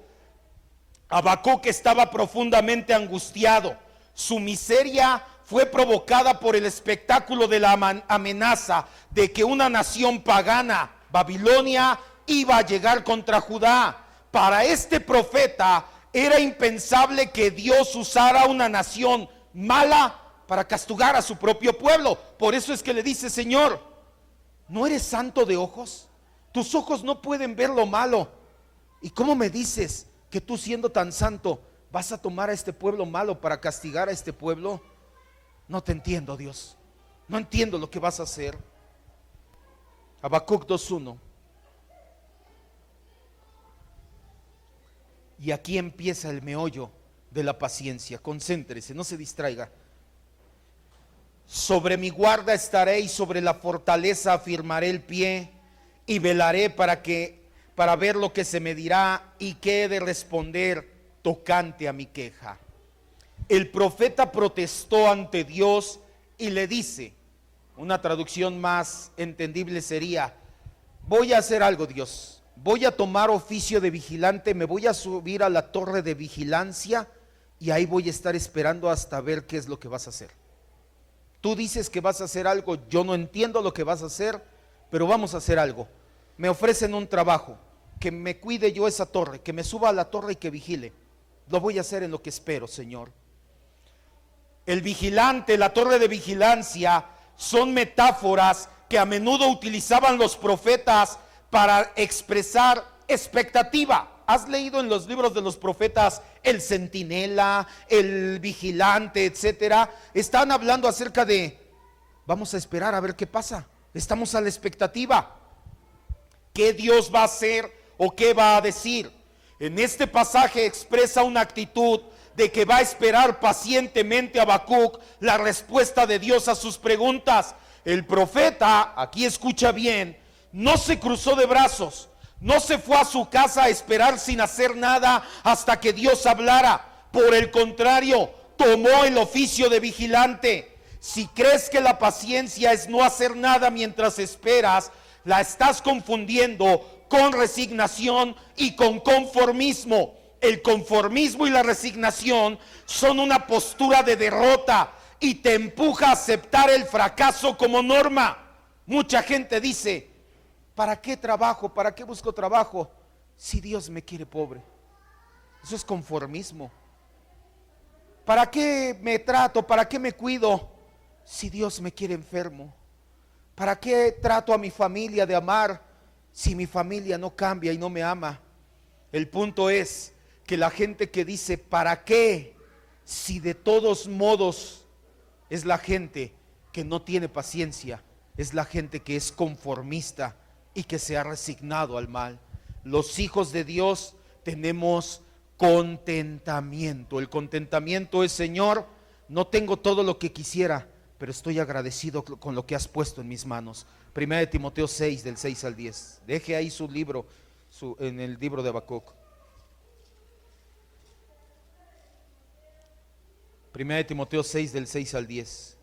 Habacuc estaba profundamente angustiado. Su miseria fue provocada por el espectáculo de la amenaza de que una nación pagana, Babilonia, iba a llegar contra Judá. Para este profeta era impensable que Dios usara una nación mala para castigar a su propio pueblo. Por eso es que le dice: Señor, ¿no eres santo de ojos? Tus ojos no pueden ver lo malo. ¿Y cómo me dices que tú, siendo tan santo, vas a tomar a este pueblo malo para castigar a este pueblo? No te entiendo, Dios. No entiendo lo que vas a hacer. Habacuc 2:1. Y aquí empieza el meollo de la paciencia. Concéntrese, no se distraiga. Sobre mi guarda estaré y sobre la fortaleza afirmaré el pie, y velaré para ver lo que se me dirá y qué he de responder tocante a mi queja. El profeta protestó ante Dios y le dice, una traducción más entendible sería: voy a hacer algo, Dios, voy a tomar oficio de vigilante, me voy a subir a la torre de vigilancia y ahí voy a estar esperando hasta ver qué es lo que vas a hacer. Tú dices que vas a hacer algo, yo no entiendo lo que vas a hacer, pero vamos a hacer algo. Me ofrecen un trabajo, que me cuide yo esa torre, que me suba a la torre y que vigile. Lo voy a hacer en lo que espero, Señor. El vigilante, la torre de vigilancia, son metáforas que a menudo utilizaban los profetas para expresar expectativa. ¿Has leído en los libros de los profetas el centinela, el vigilante, etcétera? Están hablando acerca de: vamos a esperar a ver qué pasa. Estamos a la expectativa. ¿Qué Dios va a hacer o qué va a decir? En este pasaje expresa una actitud de que va a esperar pacientemente Habacuc la respuesta de Dios a sus preguntas. El profeta, aquí escucha bien, no se cruzó de brazos, no se fue a su casa a esperar sin hacer nada hasta que Dios hablara. Por el contrario, tomó el oficio de vigilante. Si crees que la paciencia es no hacer nada mientras esperas, la estás confundiendo con resignación y con conformismo. El conformismo y la resignación son una postura de derrota y te empuja a aceptar el fracaso como norma. Mucha gente dice: ¿para qué trabajo? ¿Para qué busco trabajo si Dios me quiere pobre? Eso es conformismo. ¿Para qué me trato? ¿Para qué me cuido si Dios me quiere enfermo? ¿Para qué trato a mi familia de amar si mi familia no cambia y no me ama? El punto es que la gente que dice ¿para qué?, si de todos modos, es la gente que no tiene paciencia, es la gente que es conformista y que se ha resignado al mal. Los hijos de Dios tenemos contentamiento. El contentamiento es: Señor, no tengo todo lo que quisiera, pero estoy agradecido con lo que has puesto en mis manos. Primera de Timoteo 6, del 6 al 10. Deje ahí su libro, en el libro de Habacuc. Primera de Timoteo 6, del 6 al 10.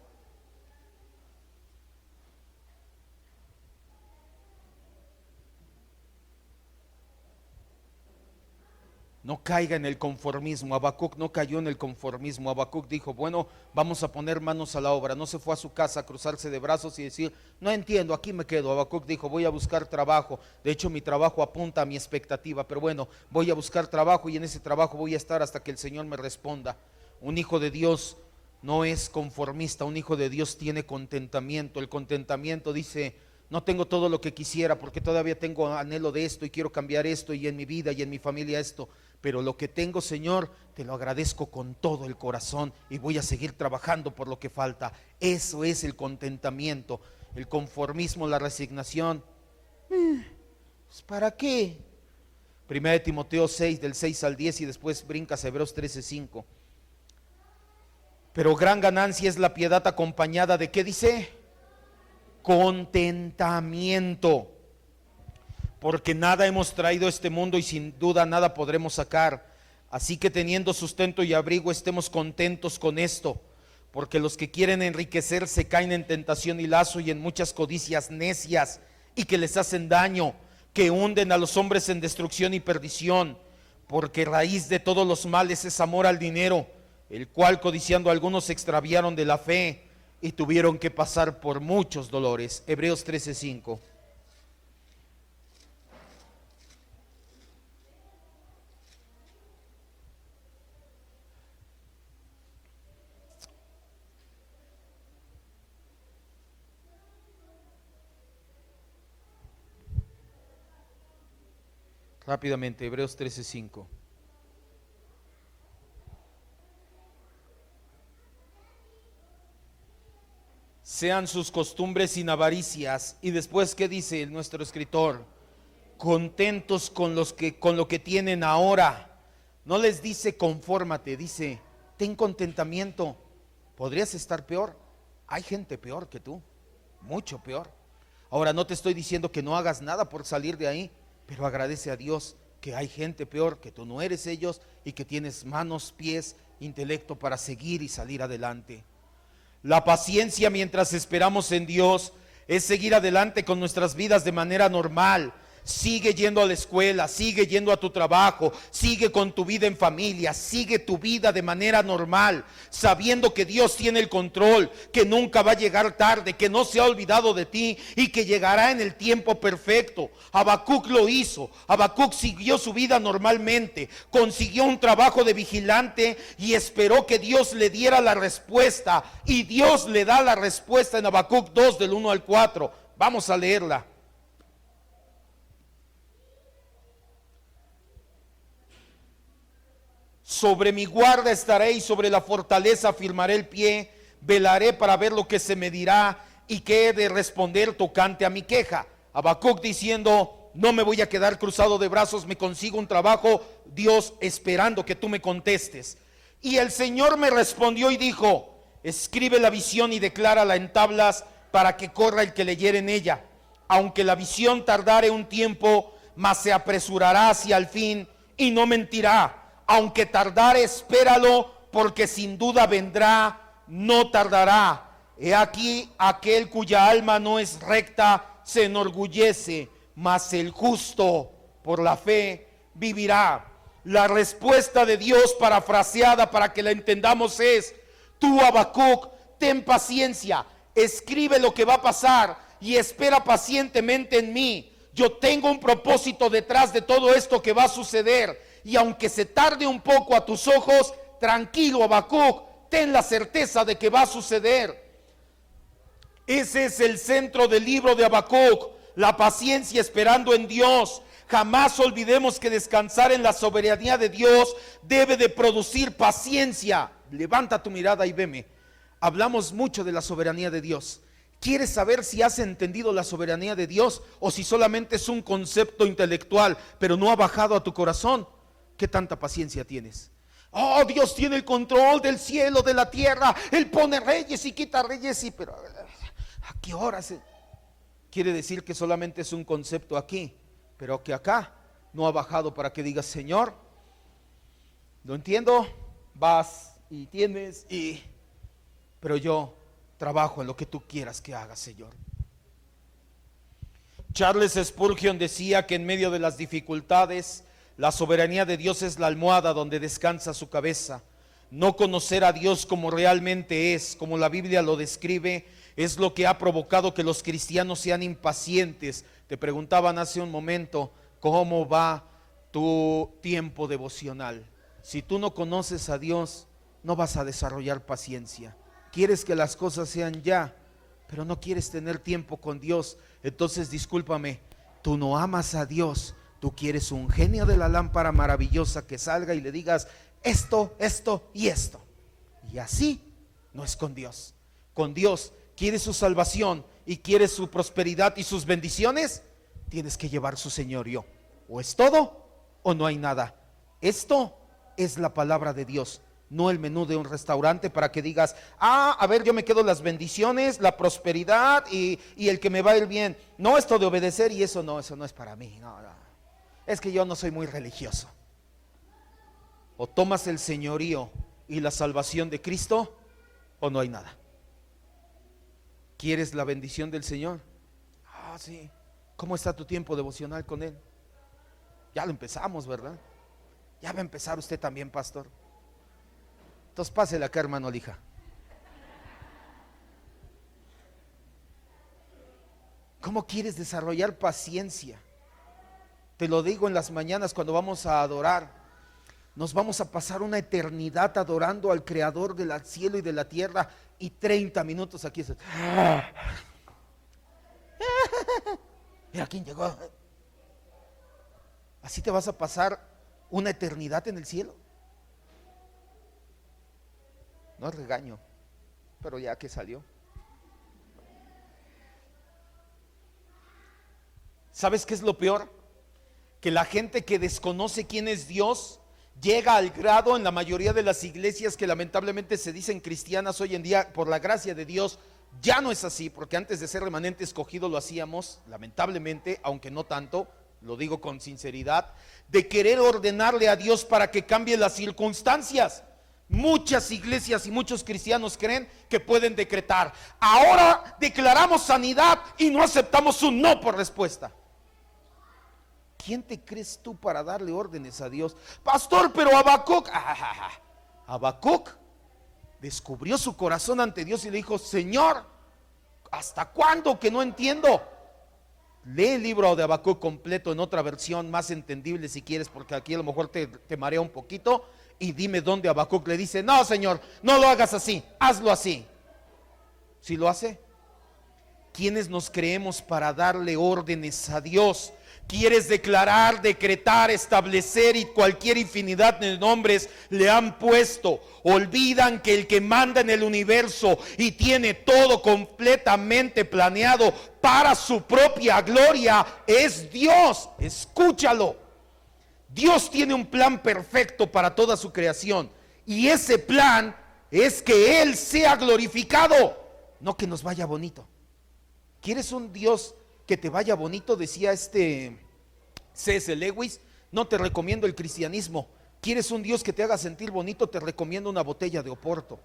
No caiga en el conformismo. Habacuc no cayó en el conformismo. Habacuc dijo, bueno, vamos a poner manos a la obra. No se fue a su casa a cruzarse de brazos y decir, no entiendo, aquí me quedo. Habacuc dijo, voy a buscar trabajo. De hecho, mi trabajo apunta a mi expectativa, pero bueno, voy a buscar trabajo y en ese trabajo voy a estar hasta que el Señor me responda. Un hijo de Dios no es conformista, un hijo de Dios tiene contentamiento. El contentamiento dice, no tengo todo lo que quisiera porque todavía tengo anhelo de esto y quiero cambiar esto y en mi vida y en mi familia esto, pero lo que tengo, Señor, te lo agradezco con todo el corazón y voy a seguir trabajando por lo que falta. Eso es el contentamiento. El conformismo, la resignación, pues, ¿para qué? 1 Timoteo 6, del 6 al 10 y después brincas a Hebreos 13, 5. Pero gran ganancia es la piedad acompañada de, ¿qué dice? Contentamiento. Porque nada hemos traído a este mundo y sin duda nada podremos sacar. Así que teniendo sustento y abrigo estemos contentos con esto. Porque los que quieren enriquecerse caen en tentación y lazo y en muchas codicias necias y que les hacen daño, que hunden a los hombres en destrucción y perdición. Porque raíz de todos los males es amor al dinero, el cual codiciando algunos se extraviaron de la fe y tuvieron que pasar por muchos dolores. Hebreos 13:5. Rápidamente, Hebreos 13:5. Sean sus costumbres sin avaricias. Y después, ¿qué dice nuestro escritor? Contentos con lo que tienen ahora. No les dice confórmate, dice ten contentamiento. Podrías estar peor. Hay gente peor que tú, mucho peor. Ahora no te estoy diciendo que no hagas nada por salir de ahí, pero agradece a Dios que hay gente peor, que tú no eres ellos y que tienes manos, pies, intelecto para seguir y salir adelante. La paciencia mientras esperamos en Dios es seguir adelante con nuestras vidas de manera normal. Sigue yendo a la escuela, sigue yendo a tu trabajo, sigue con tu vida en familia, sigue tu vida de manera normal, sabiendo que Dios tiene el control, que nunca va a llegar tarde, que no se ha olvidado de ti y que llegará en el tiempo perfecto. Habacuc lo hizo. Habacuc siguió su vida normalmente, consiguió un trabajo de vigilante y esperó que Dios le diera la respuesta, y Dios le da la respuesta en Habacuc 2 del 1 al 4. Vamos a leerla. Sobre mi guarda estaré y sobre la fortaleza afirmaré el pie. Velaré para ver lo que se me dirá y qué he de responder tocante a mi queja. Habacuc diciendo, no me voy a quedar cruzado de brazos, me consigo un trabajo, Dios, esperando que tú me contestes. Y el Señor me respondió y dijo, escribe la visión y declárala en tablas para que corra el que leyere en ella. Aunque la visión tardare un tiempo, mas se apresurará hacia el fin y no mentirá. Aunque tardare, espéralo, porque sin duda vendrá, no tardará. He aquí aquel cuya alma no es recta se enorgullece, mas el justo por la fe vivirá. La respuesta de Dios parafraseada para que la entendamos es: tú, Habacuc, ten paciencia, escribe lo que va a pasar y espera pacientemente en mí. Yo tengo un propósito detrás de todo esto que va a suceder. Y aunque se tarde un poco a tus ojos, tranquilo, Habacuc, ten la certeza de que va a suceder. Ese es el centro del libro de Habacuc, la paciencia esperando en Dios. Jamás olvidemos que descansar en la soberanía de Dios debe de producir paciencia. Levanta tu mirada y veme. Hablamos mucho de la soberanía de Dios. ¿Quieres saber si has entendido la soberanía de Dios o si solamente es un concepto intelectual, pero no ha bajado a tu corazón? ¿Qué tanta paciencia tienes? Oh, Dios tiene el control del cielo, de la tierra. Él pone reyes y quita reyes, pero ¿a qué horas? Quiere decir que solamente es un concepto aquí, pero que acá no ha bajado para que digas, Señor, lo entiendo, vas y tienes, pero yo trabajo en lo que tú quieras que haga, Señor. Charles Spurgeon decía que en medio de las dificultades La soberanía de Dios es la almohada donde descansa su cabeza. No conocer a Dios como realmente es, como la Biblia lo describe, es lo que ha provocado que los cristianos sean impacientes. Te preguntaban hace un momento, ¿cómo va tu tiempo devocional? Si tú no conoces a Dios, no vas a desarrollar paciencia. Quieres que las cosas sean ya, pero no quieres tener tiempo con Dios. Entonces, discúlpame, tú no amas a Dios. Tú quieres un genio de la lámpara maravillosa que salga y le digas esto, esto y esto. Y así no es con Dios. Con Dios, quieres su salvación y quieres su prosperidad y sus bendiciones, tienes que llevar su señorío. O es todo o no hay nada. Esto es la palabra de Dios, no el menú de un restaurante para que digas, a ver, yo me quedo las bendiciones, la prosperidad y el que me va a ir bien. No, esto de obedecer y eso no es para mí. No. Es que yo no soy muy religioso. O tomas el señorío y la salvación de Cristo, o no hay nada. ¿Quieres la bendición del Señor? Sí. ¿Cómo está tu tiempo devocional con Él? Ya lo empezamos, ¿verdad? Ya va a empezar usted también, pastor. Entonces pásele acá, hermano Lija. ¿Cómo quieres desarrollar paciencia? Te lo digo en las mañanas cuando vamos a adorar. Nos vamos a pasar una eternidad adorando al Creador del cielo y de la tierra, y 30 minutos aquí. Mira quién llegó. ¿Así te vas a pasar una eternidad en el cielo? No es regaño, pero ya que salió. ¿Sabes qué es lo peor? Que la gente que desconoce quién es Dios llega al grado en la mayoría de las iglesias que lamentablemente se dicen cristianas hoy en día, por la gracia de Dios, ya no es así, porque antes de ser remanente escogido lo hacíamos, lamentablemente, aunque no tanto, lo digo con sinceridad, de querer ordenarle a Dios para que cambie las circunstancias. Muchas iglesias y muchos cristianos creen que pueden decretar, ahora declaramos sanidad y no aceptamos un no por respuesta. ¿Quién te crees tú para darle órdenes a Dios? Pastor, pero Habacuc, Habacuc descubrió su corazón ante Dios y le dijo, Señor, ¿hasta cuándo que no entiendo? Lee el libro de Habacuc completo en otra versión más entendible si quieres, porque aquí a lo mejor te marea un poquito, y dime dónde Habacuc le dice, no, Señor, no lo hagas así, hazlo así. ¿Sí lo hace? ¿Quiénes nos creemos para darle órdenes a Dios? Quieres declarar, decretar, establecer y cualquier infinidad de nombres le han puesto. Olvidan que el que manda en el universo y tiene todo completamente planeado para su propia gloria es Dios. Escúchalo. Dios tiene un plan perfecto para toda su creación, y ese plan es que Él sea glorificado, no que nos vaya bonito. ¿Quieres un Dios que te vaya bonito? Decía C.S. Lewis, no te recomiendo el cristianismo. ¿Quieres un Dios que te haga sentir bonito? Te recomiendo una botella de Oporto,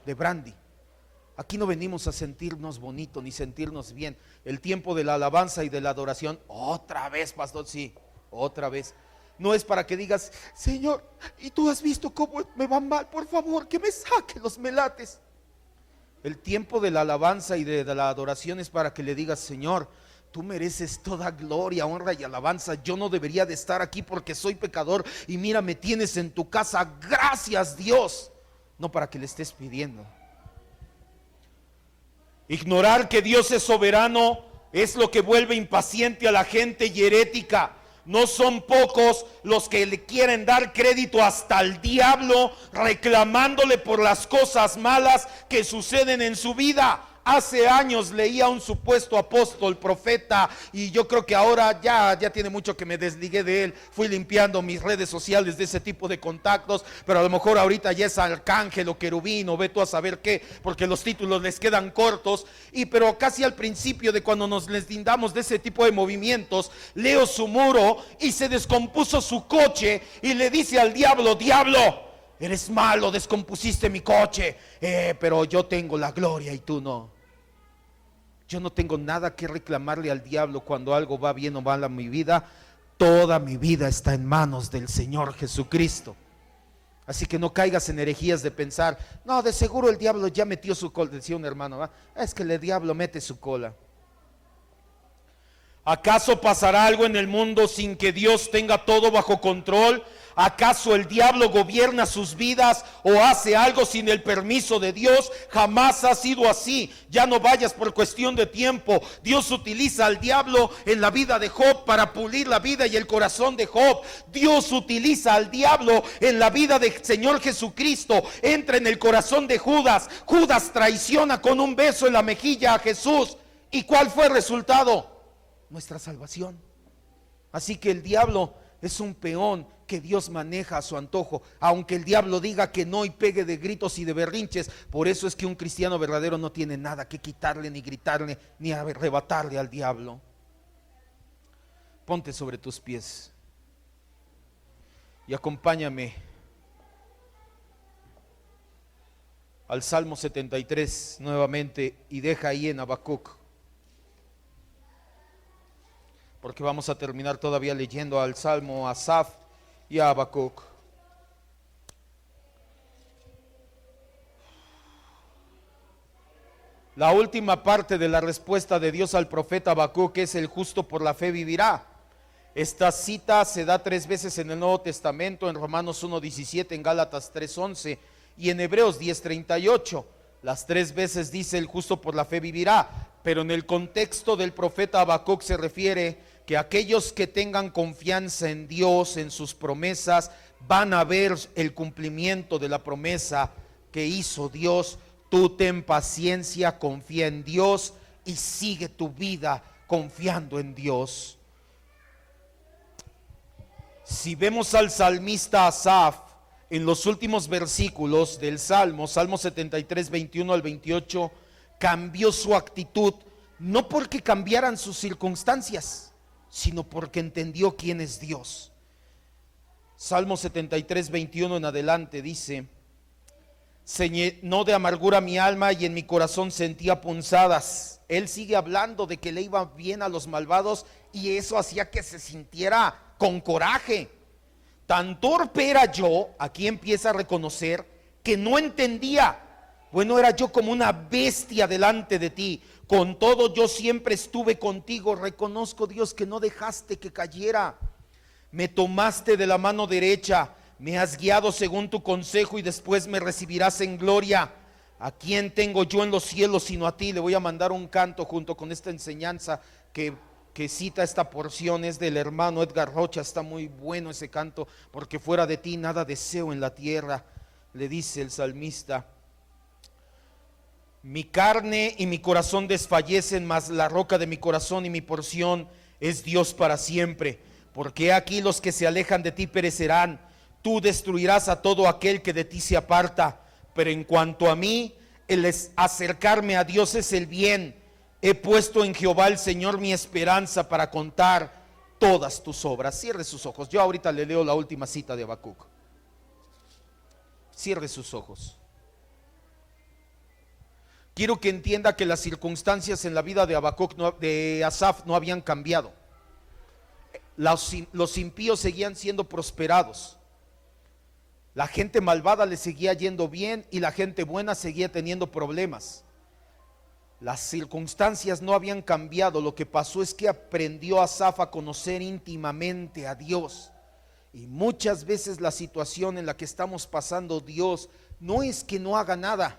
de brandy. Aquí no venimos a sentirnos bonito ni sentirnos bien. El tiempo de la alabanza y de la adoración, otra vez, pastor, sí, otra vez. No es para que digas, Señor, y tú has visto cómo me va mal, por favor, que me saque los melates. El tiempo de la alabanza y de la adoración es para que le digas, Señor, tú mereces toda gloria, honra y alabanza. Yo no debería de estar aquí porque soy pecador, y mira, me tienes en tu casa, gracias Dios. No para que le estés pidiendo. Ignorar que Dios es soberano es lo que vuelve impaciente a la gente y herética. No son pocos los que le quieren dar crédito hasta al diablo, reclamándole por las cosas malas que suceden en su vida. Hace años leía un supuesto apóstol, profeta, y yo creo que ahora ya tiene mucho que me desligué de él. Fui limpiando mis redes sociales de ese tipo de contactos, pero a lo mejor ahorita ya es arcángel o querubín o ve tú a saber qué, porque los títulos les quedan cortos. Pero casi al principio de cuando nos deslindamos de ese tipo de movimientos, leo su muro y se descompuso su coche, y le dice al diablo, diablo, eres malo, descompusiste mi coche, pero yo tengo la gloria y tú no. Yo no tengo nada que reclamarle al diablo cuando algo va bien o mal en mi vida, Toda mi vida está en manos del Señor Jesucristo. Así que no caigas en herejías de pensar, no, de seguro el diablo ya metió su cola. Decía un hermano, ¿va? Es que el diablo mete su cola. ¿Acaso pasará algo en el mundo sin que Dios tenga todo bajo control? ¿Acaso el diablo gobierna sus vidas o hace algo sin el permiso de Dios? Jamás ha sido así. Ya no vayas por cuestión de tiempo. Dios utiliza al diablo en la vida de Job para pulir la vida y el corazón de Job. Dios utiliza al diablo en la vida del Señor Jesucristo. Entra en el corazón de Judas. Judas traiciona con un beso en la mejilla a Jesús. ¿Y cuál fue el resultado? Nuestra salvación. Así que el diablo es un peón que Dios maneja a su antojo, aunque el diablo diga que no y pegue de gritos y de berrinches. Por eso es que un cristiano verdadero no tiene nada que quitarle, ni gritarle, ni arrebatarle al diablo. Ponte sobre tus pies y acompáñame al Salmo 73 nuevamente, y deja ahí en Habacuc, porque vamos a terminar todavía leyendo al Salmo, a Asaf y a Habacuc. La última parte de la respuesta de Dios al profeta Habacuc es: el justo por la fe vivirá. Esta cita se da 3 veces en el Nuevo Testamento, en Romanos 1:17, en Gálatas 3:11 y en Hebreos 10:38. Las 3 veces dice: el justo por la fe vivirá, pero en el contexto del profeta Habacuc se refiere que aquellos que tengan confianza en Dios, en sus promesas, van a ver el cumplimiento de la promesa que hizo Dios. Tú ten paciencia, confía en Dios y sigue tu vida confiando en Dios. Si vemos al salmista Asaf en los últimos versículos del Salmo, Salmo 73, 21 al 28, cambió su actitud, no porque cambiaran sus circunstancias, sino porque entendió quién es Dios. Salmo 73, 21 en adelante dice: se llenó de amargura mi alma y en mi corazón sentía punzadas. Él sigue hablando de que le iba bien a los malvados y eso hacía que se sintiera con coraje. Tan torpe era yo, aquí empieza a reconocer que no entendía. Bueno, era yo como una bestia delante de ti. Con todo yo siempre estuve contigo. Reconozco, Dios, que no dejaste que cayera. Me tomaste de la mano derecha, me has guiado según tu consejo y después me recibirás en gloria. ¿A quién tengo yo en los cielos sino a ti? Le voy a mandar un canto junto con esta enseñanza que cita esta porción. Es del hermano Edgar Rocha. Está muy bueno ese canto, porque fuera de ti nada deseo en la tierra. Le dice el salmista: mi carne y mi corazón desfallecen, mas la roca de mi corazón y mi porción es Dios para siempre. Porque aquí los que se alejan de ti perecerán. Tú destruirás a todo aquel que de ti se aparta. Pero en cuanto a mí, el acercarme a Dios es el bien. He puesto en Jehová el Señor mi esperanza para contar todas tus obras. Cierre sus ojos. Yo ahorita le leo la última cita de Habacuc. Cierre sus ojos. Quiero que entienda que las circunstancias en la vida de Habacuc, de Asaf, no habían cambiado. Los impíos seguían siendo prosperados. La gente malvada le seguía yendo bien y la gente buena seguía teniendo problemas. Las circunstancias no habían cambiado. Lo que pasó es que aprendió Asaf a conocer íntimamente a Dios. Y muchas veces la situación en la que estamos pasando, Dios no es que no haga nada,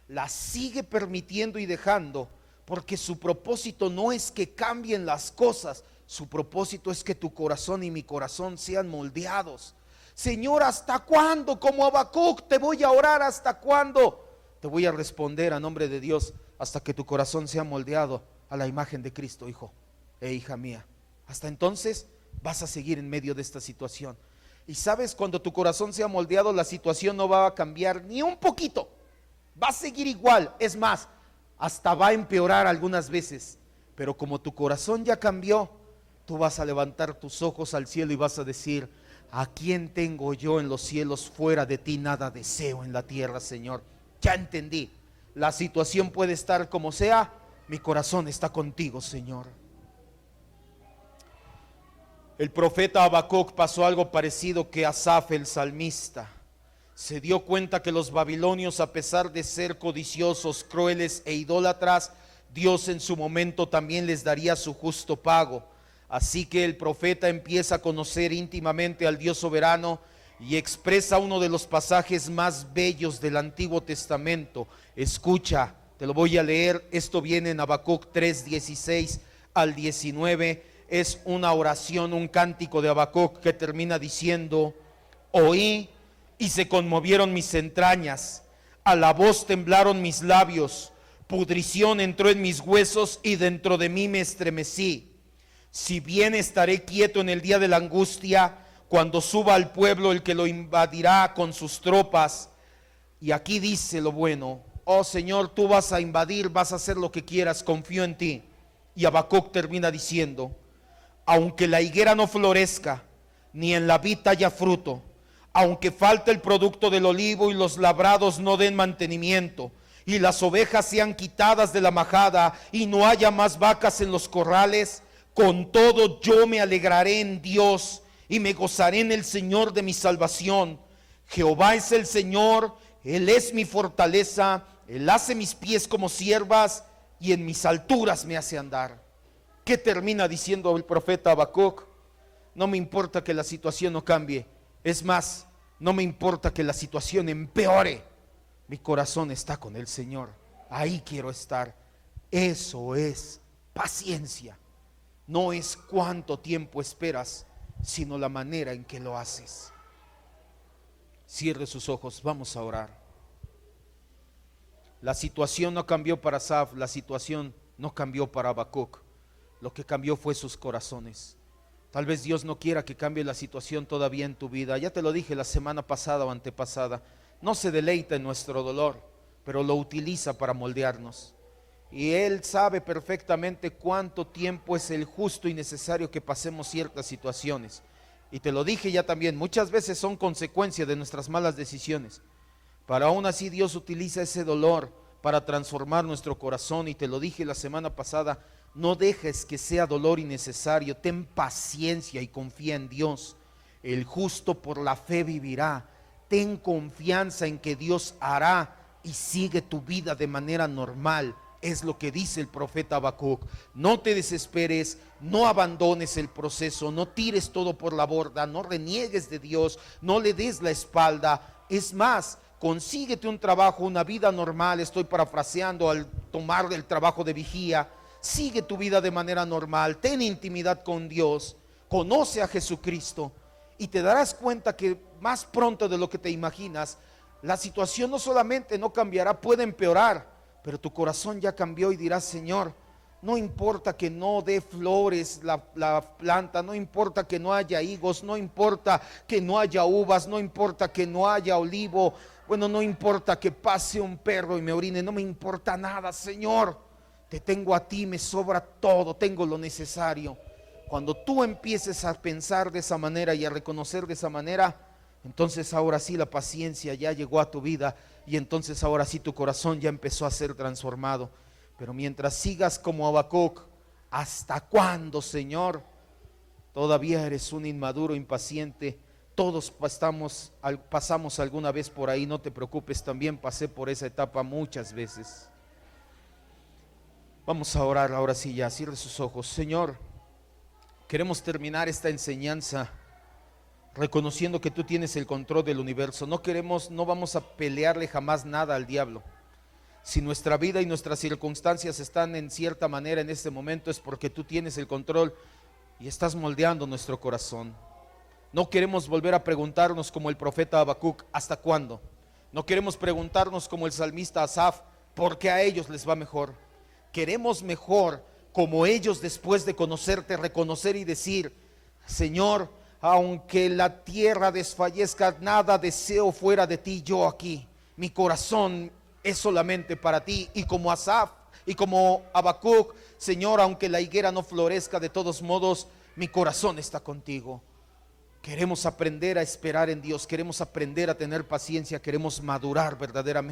la sigue permitiendo y dejando, porque su propósito no es que cambien las cosas. Su propósito es que tu corazón y mi corazón sean moldeados. Señor, ¿hasta cuándo? Como Habacuc, te voy a orar. ¿Hasta cuándo? Te voy a responder a nombre de Dios: hasta que tu corazón sea moldeado a la imagen de Cristo, hijo e hija mía. Hasta entonces vas a seguir en medio de esta situación. Y sabes, cuando tu corazón sea moldeado, la situación no va a cambiar ni un poquito. Va a seguir igual. Es más, hasta va a empeorar algunas veces. Pero como tu corazón ya cambió, tú vas a levantar tus ojos al cielo y vas a decir: ¿a quién tengo yo en los cielos? Fuera de ti nada deseo en la tierra, Señor. Ya entendí. La situación puede estar como sea, mi corazón está contigo, Señor. El profeta Habacuc pasó algo parecido que Asaf el salmista. Se dio cuenta que los babilonios, a pesar de ser codiciosos, crueles e idólatras, Dios en su momento también les daría su justo pago. Así que el profeta empieza a conocer íntimamente al Dios soberano y expresa uno de los pasajes más bellos del Antiguo Testamento. Escucha, te lo voy a leer. Esto viene en Habacuc 3:16 al 19. Es una oración, un cántico de Habacuc que termina diciendo: oí y se conmovieron mis entrañas, a la voz temblaron mis labios, pudrición entró en mis huesos y dentro de mí me estremecí. Si bien estaré quieto en el día de la angustia, cuando suba al pueblo el que lo invadirá con sus tropas. Y aquí dice lo bueno: oh Señor, tú vas a invadir, vas a hacer lo que quieras, confío en ti. Y Habacuc termina diciendo: aunque la higuera no florezca, ni en la vid haya fruto, aunque falte el producto del olivo y los labrados no den mantenimiento, y las ovejas sean quitadas de la majada y no haya más vacas en los corrales, con todo yo me alegraré en Dios y me gozaré en el Señor de mi salvación. Jehová es el Señor, Él es mi fortaleza, Él hace mis pies como ciervas y en mis alturas me hace andar. ¿Qué termina diciendo el profeta Habacuc? No me importa que la situación no cambie, es más, no me importa que la situación empeore, mi corazón está con el Señor, ahí quiero estar. Eso es paciencia. No es cuánto tiempo esperas, sino la manera en que lo haces. Cierre sus ojos, vamos a orar. La situación no cambió para Asaf, la situación no cambió para Habacuc. Lo que cambió fue sus corazones. Tal vez Dios no quiera que cambie la situación todavía en tu vida. Ya te lo dije la semana pasada o antepasada. No se deleita en nuestro dolor, pero lo utiliza para moldearnos. Y Él sabe perfectamente cuánto tiempo es el justo y necesario que pasemos ciertas situaciones. Y te lo dije ya también, muchas veces son consecuencia de nuestras malas decisiones. Pero aún así Dios utiliza ese dolor para transformar nuestro corazón. Y te lo dije la semana pasada, no dejes que sea dolor innecesario, ten paciencia y confía en Dios. El justo por la fe vivirá. Ten confianza en que Dios hará y sigue tu vida de manera normal. Es lo que dice el profeta Habacuc. No te desesperes, no abandones el proceso, no tires todo por la borda, no reniegues de Dios, no le des la espalda. Es más, consíguete un trabajo, una vida normal. Estoy parafraseando al tomar el trabajo de vigía. Sigue tu vida de manera normal, ten intimidad con Dios, conoce a Jesucristo y te darás cuenta que más pronto de lo que te imaginas, la situación no solamente no cambiará, puede empeorar, pero tu corazón ya cambió y dirás: Señor, no importa que no dé flores la planta, no importa que no haya higos, no importa que no haya uvas, no importa que no haya olivo, bueno, no importa que pase un perro y me orine, no me importa nada, Señor. Te tengo a ti, me sobra todo, tengo lo necesario. Cuando tú empieces a pensar de esa manera y a reconocer de esa manera, entonces ahora sí la paciencia ya llegó a tu vida y entonces ahora sí tu corazón ya empezó a ser transformado. Pero mientras sigas como Habacuc, ¿hasta cuándo, Señor? Todavía eres un inmaduro, impaciente. Todos pasamos alguna vez por ahí, no te preocupes, también pasé por esa etapa muchas veces. Vamos a orar ahora sí ya, cierre sus ojos. Señor, queremos terminar esta enseñanza reconociendo que tú tienes el control del universo. No vamos a pelearle jamás nada al diablo. Si nuestra vida y nuestras circunstancias están en cierta manera en este momento, es porque tú tienes el control y estás moldeando nuestro corazón. No queremos volver a preguntarnos como el profeta Habacuc, ¿hasta cuándo? No queremos preguntarnos como el salmista Asaf, ¿por qué a ellos les va mejor? Queremos mejor como ellos, después de conocerte, reconocer y decir: Señor, aunque la tierra desfallezca, nada deseo fuera de ti, yo aquí. Mi corazón es solamente para ti. Y como Asaf y como Habacuc, Señor, aunque la higuera no florezca, de todos modos mi corazón está contigo. Queremos aprender a esperar en Dios, queremos aprender a tener paciencia, queremos madurar verdaderamente.